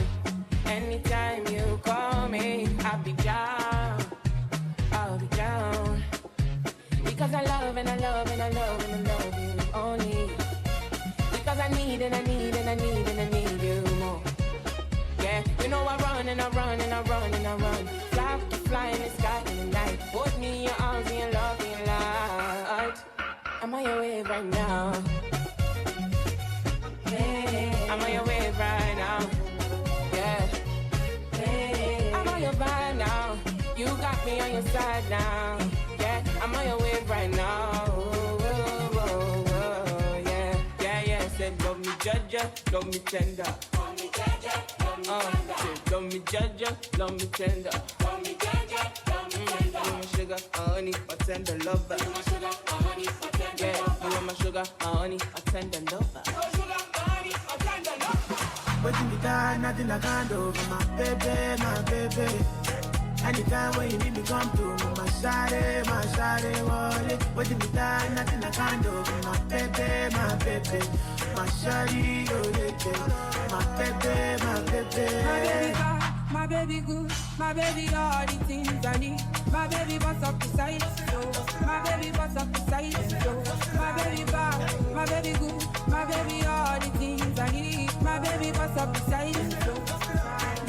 Anytime you call me, I'll be down, I'll be down. Because I love and I love and I love and I love you only. Because I need and I need and I need and I need you more. Yeah, you know I run and I run and I run and I run. Fly in the sky in the night. Put me in your arms and you love me. I'm on your wave right now. Hey, I'm on your wave right now. Yeah. Hey, I'm on your vibe now. You got me on your side now. Yeah, I'm on your wave right now. Yeah, yeah, yeah. Said love me judge, love me tender. Love me judge, love me tender. Love me judge, love me tender. Love me judge, love me tender. You my sugar, honey, my tender lover. You my sugar, honey, my tender lover. You my sugar, honey, my tender lover. Sugar, honey, my tender lover. But in the time, nothing I can't do for my baby. Anytime when you need me, come to me, my shawty, wallet. But in the time, nothing I can't do for my baby. My shawty, oh yeah, my baby. My baby God, my baby good, my baby all the things I need. My baby bust up the side, so my baby bust up the side, so my baby bad, my baby good, my baby all the things I need. My baby bust up the side, so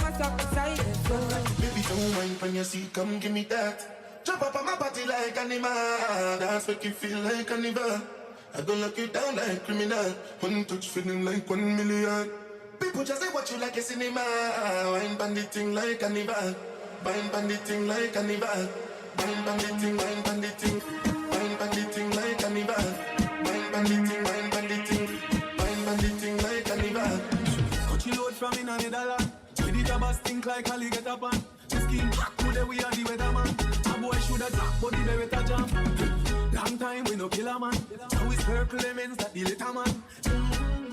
bust up the side, so. Baby, don't mind when you see, come give me that. Jump up on my body like animal, dance make you feel like carnival. I don't lock you down like criminal. One touch feeling like 1 million. People just say what you like a cinema. Wine banditing like carnival. Wine banditing like carnival. Wine banditing, wine banditing. Wine banditing like carnival. Wine banditing, wine banditing. Wine banditing like carnival. Cut you load from in a Netherlands. With the jobbers think like Ali get up on. Skin today we are the weatherman. A boy shoulda drop, but the better jump. Long time we no kill a man. Now it's purple lemons that the little man.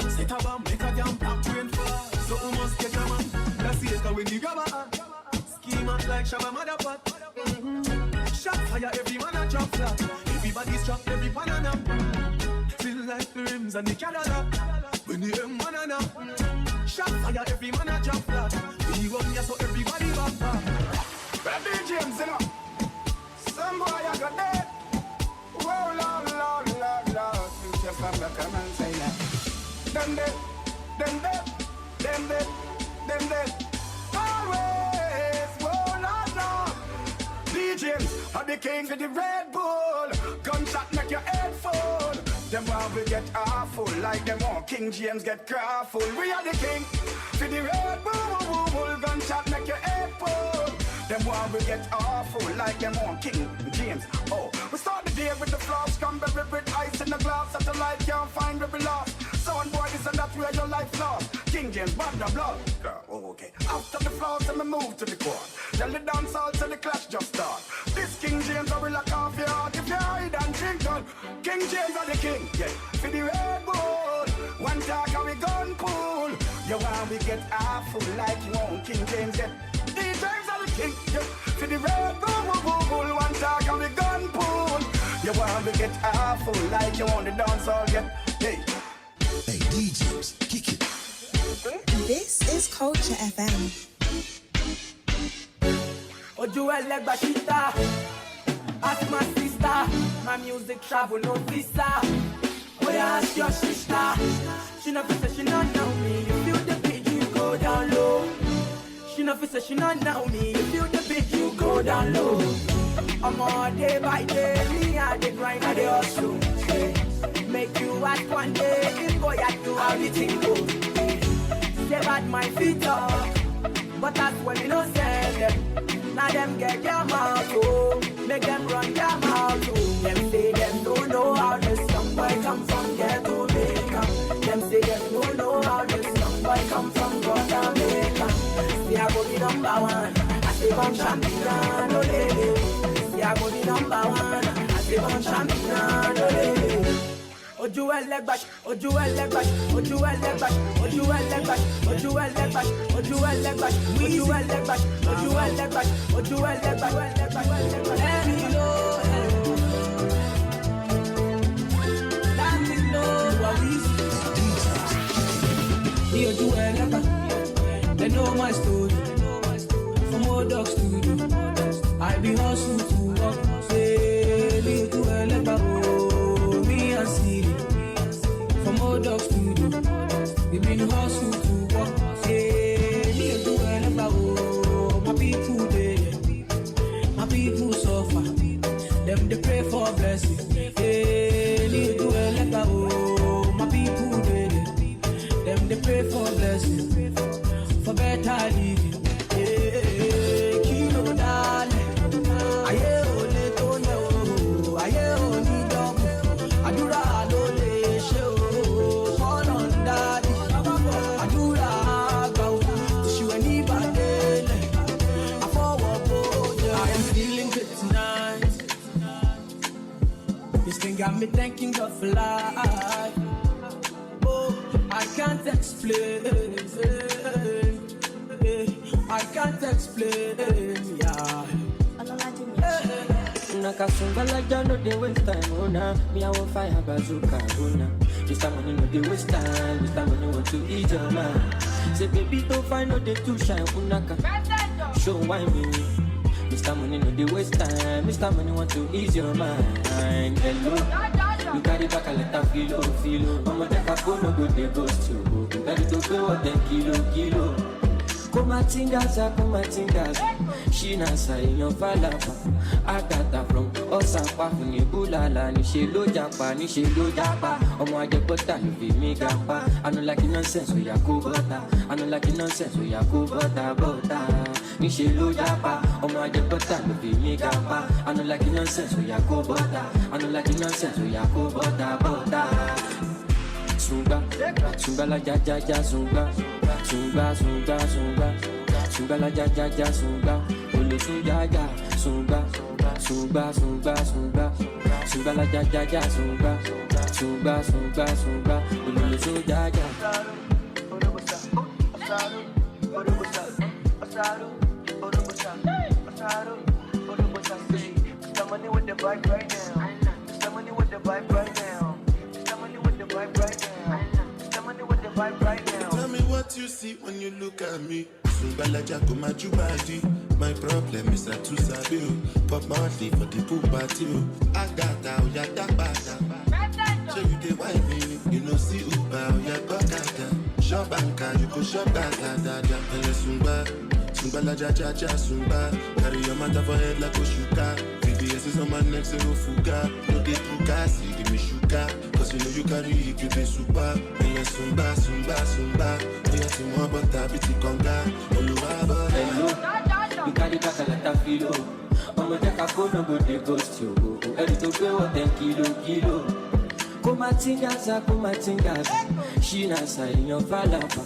Set a bomb, make a jump, black train fall. So who must catch a man? That's the echo when you grab a hand. Schema like Shabba Motherpot. Shot fire, every man a drop flat. Everybody's trapped, every banana. Feel like the rims and the Cadillac. When the M1 and up. Shot fire, every man a drop flat. We run here so everybody back back. Baby James, you know. Some boy I got dead. Whoa, Lord. Future from the come and say that. Them dead. Always, whoa, Lord. DJs are the king for the Red Bull. Gunshot make your head full. Them want we get awful like them want King James get careful. We are the king for the Red Bull. Gunshot make your head full. Them want we get awful like them want King James. Oh, we start the day with the flash, cranberry with ice in the glass. At the light can't find where we lost. Sound boy, this and that where your life lost. King James, bad the blood. Oh, okay. After the floss, then we move to the court. Then the dance all till the clash just start. This King James, I will lock off your heart. If you hide and drink on, King James are the king. Yeah, for the Red Bull. One talk and we gun pool. You want we get awful like you want King James get. These James are the king. Yeah, for the Red Bull. One talk and we gun pool. You want we get awful like you want the dance all get. Hey. Hey, DJs, kick it. This is Culture FM. Oju Elegbashita, ask my sister. My music travel no visa. Oh yeah, ask your sister. She no fi say she not know me. You feel the beat, you go down low. She no fi say she not know me. You feel the beat, you go down low. I'm all day by day, me I dey grind, I dey hustle. Make you ask one day, if boy I do how the thing go. Say bad my feet up, but that's when we don't send them. Now them get their mouth, oh. Make them run their mouth, oh. Them say them don't know how this young boy come from ghetto Jamaica. Them say them don't know how this young boy come from Jamaica. Say I go be number one, I say I'm champion, oh lady. Say I go be number one, I say I'm champion, oh lady. Oju Elegbashita, Oju Elegbashita, Oju Elegbashita, Oju Elegbashita, Oju Elegbashita, Oju Elegbashita, Oju Elegbashita, Oju Elegbashita, Oju Elegbashita. Let me know, let me know what we see. Oju Elegbashita, they know my story. From old dog studio, I be hustle to work. Say, Oju Elegbashita, me and Siri. From old dog studio, we been hustle to work. Hey, me do well my people there, my people suffer. Them they pray for blessing. Hey, them they pray for blessing, for better living. Yeah, kilo dale, aye ole to ye o, aye oni double, adura lo le she o, fall on daddy, adura agba o, she when he badele, I forward bold. I am feeling good tonight. This thing got me thanking God for life. Oh, I can't explain. I can't explain. Yeah. Nakasumbala jano de waste time, ona. Me I want fire bazooka, ona. This time money no de waste time. This time money want to eat your mind. Say baby don't find no day to shine, unaka. Show why me. Mr. Money no dey waste time. Mr. Money want to ease your mind. Hello, you carry back a letter, filo. Mama take a phone, no go dey ghost you. Ready to pay what them kilo. Kumatingaza. She nasa in your falapa. Agata from Osapa, Nibulala, Nishelo Japa. Omo ajebota, you be me gapa. I don't like nonsense, we are bota. I don't like nonsense, we are bota. Nishelo Japa, Omo ajebota, you be me gapa. I don't like nonsense, we are bota. I don't like nonsense, we are bota. Sunga la ja sunga. Sunga la ja sunga. Olo sunga sunga. Sunga la ja sunga. Sunga. Olo sunga. Mr. Money with the vibe right now. Mr. Money with the vibe right now. Mr. Money with the vibe right now. Mr. Money with the vibe right now. Tell me what you see when you look at me. Sumbalaja kumajubadi. My problem is that too sabi. Pop monthly for the pool party. I got out, ya dabada. So you dey wipe me, you know see Uber, ya bakada. Shop banka, you go shop da. Sumba la ja sumba. Carry your matter for head like Oshuka. VVS is on my neck, say no fuga. No dey puka, see give me shuka. Cause you know you carry it, you be super. Ella sumba. Oya ti mo bota biti konga. Oluwa bo. Hello, you carry back a lot of filo. Omo take a phone, no go dey ghost you. Ready to pay what them kilo. Kumatingaza. She nasa in your falapa.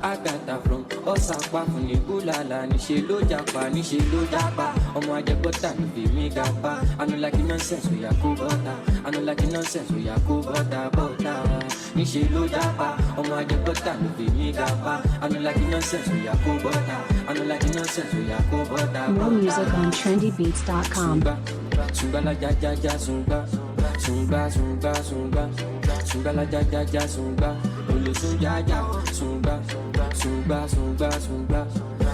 Agata from Osapa, Nibulala, Nishelo Japa. Omo ajebota, you be me gapa. I don't like nonsense, we are bota. Nishelo Japa. Omo ajebota, you be me gapa. I don't like nonsense, we are bota. More music on trendybeats.com. Sunga la ja sunga. Sunga la ja sunga. Olo sunga.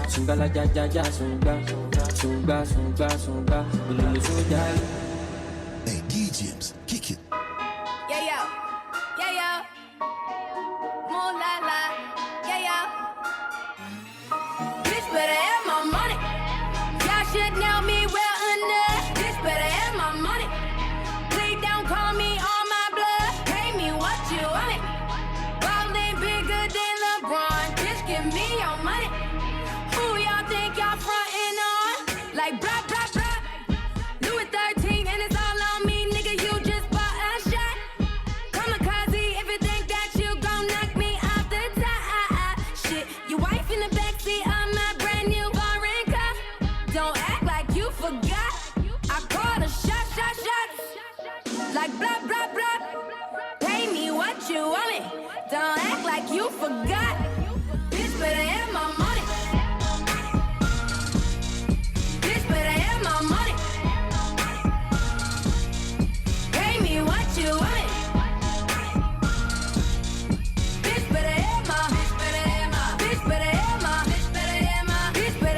Sunga la ja sunga. Olo sunga. Hey DJs, kick it. Yeah, yo. More la. Yeah, yo. Bitch better have my money. Y'all should know me well enough. Bitch better have my money. Please don't call me on my blood. Pay me what you want it. Ballin' bigger than LeBron. Just give me your money. Who y'all think y'all frontin' on? Like blah. Louis 13 and it's all on me, nigga. You just bought a shot. Kamikaze if you think that you gon' knock me off the top. Shit, your wife in the backseat of my brand new foreign car. Don't act like you forgot. I called a shot. Like blah. Pay me what you want it. Don't act like you forgot. Bitch better have my money. Bitch better have my money. Pay me what you want it. Bitch better have my. Bitch better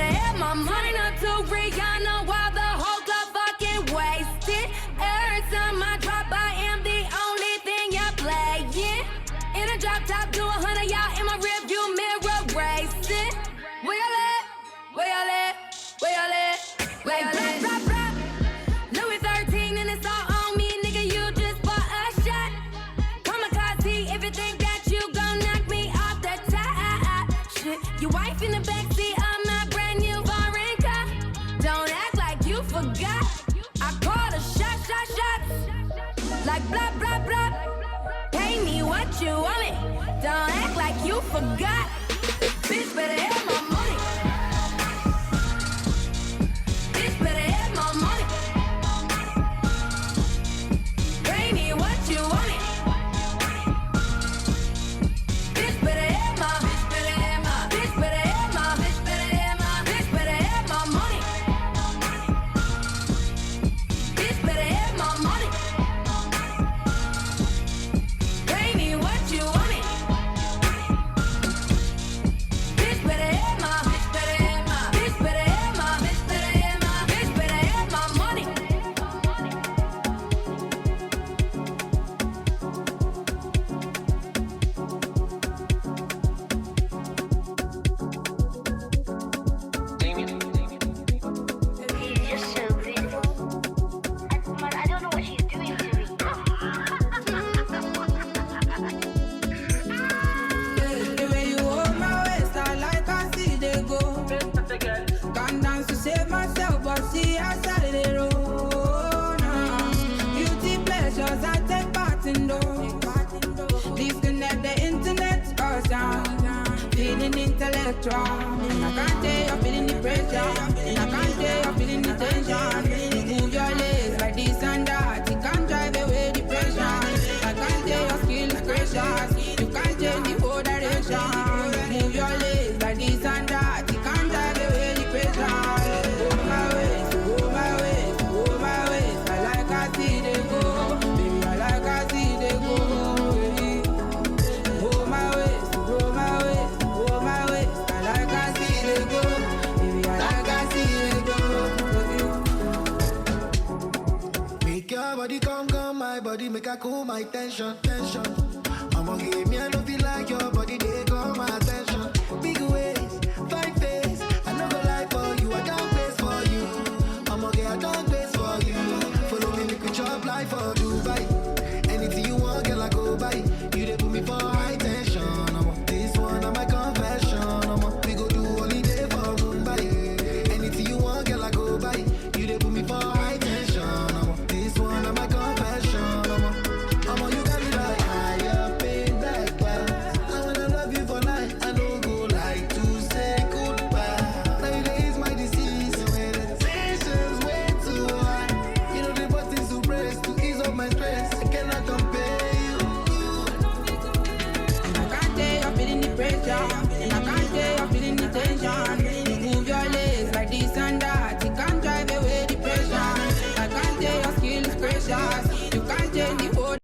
have my money. Not to Rihanna while the whole club fucking wasted. Every time I drop, I am the only thing y'all playing. In a drop top, do 100, y'all in my rear. forgot. Bitch better have my money. Bitch better have my money. Bring me what you want it. Bitch better have my, bitch better have my, bitch better have my, bitch better have my, bitch better have my money. Bitch better have my money. Bring me what you want it. Bitch better have my, bitch better have my, bitch better have my, bitch better have my, bitch better have my money. She's just so beautiful. I don't know what she's doing to me. The way you hold my waist, I like I see they go. Can't dance to save myself, but see outside the road. Beauty pleasures, I take part in those. Disconnect the internet or sound. Feeling intellectual. I can't tell you're feeling the pressure. I can't tell you're feeling the tension. You move your legs like this and that. You can't drive away the pressure. I can't tell your skill is precious. You can't change the whole direction. You move your legs like this and that. You can't drive away the pressure. Go my way, go my way, go my way. I like I see they go. Baby, I like I see they go. Go my way, go my way, go my way. I like I see they go. Baby, I like I see they go. Make your body come, my body make a cool my tension. I'ma give me an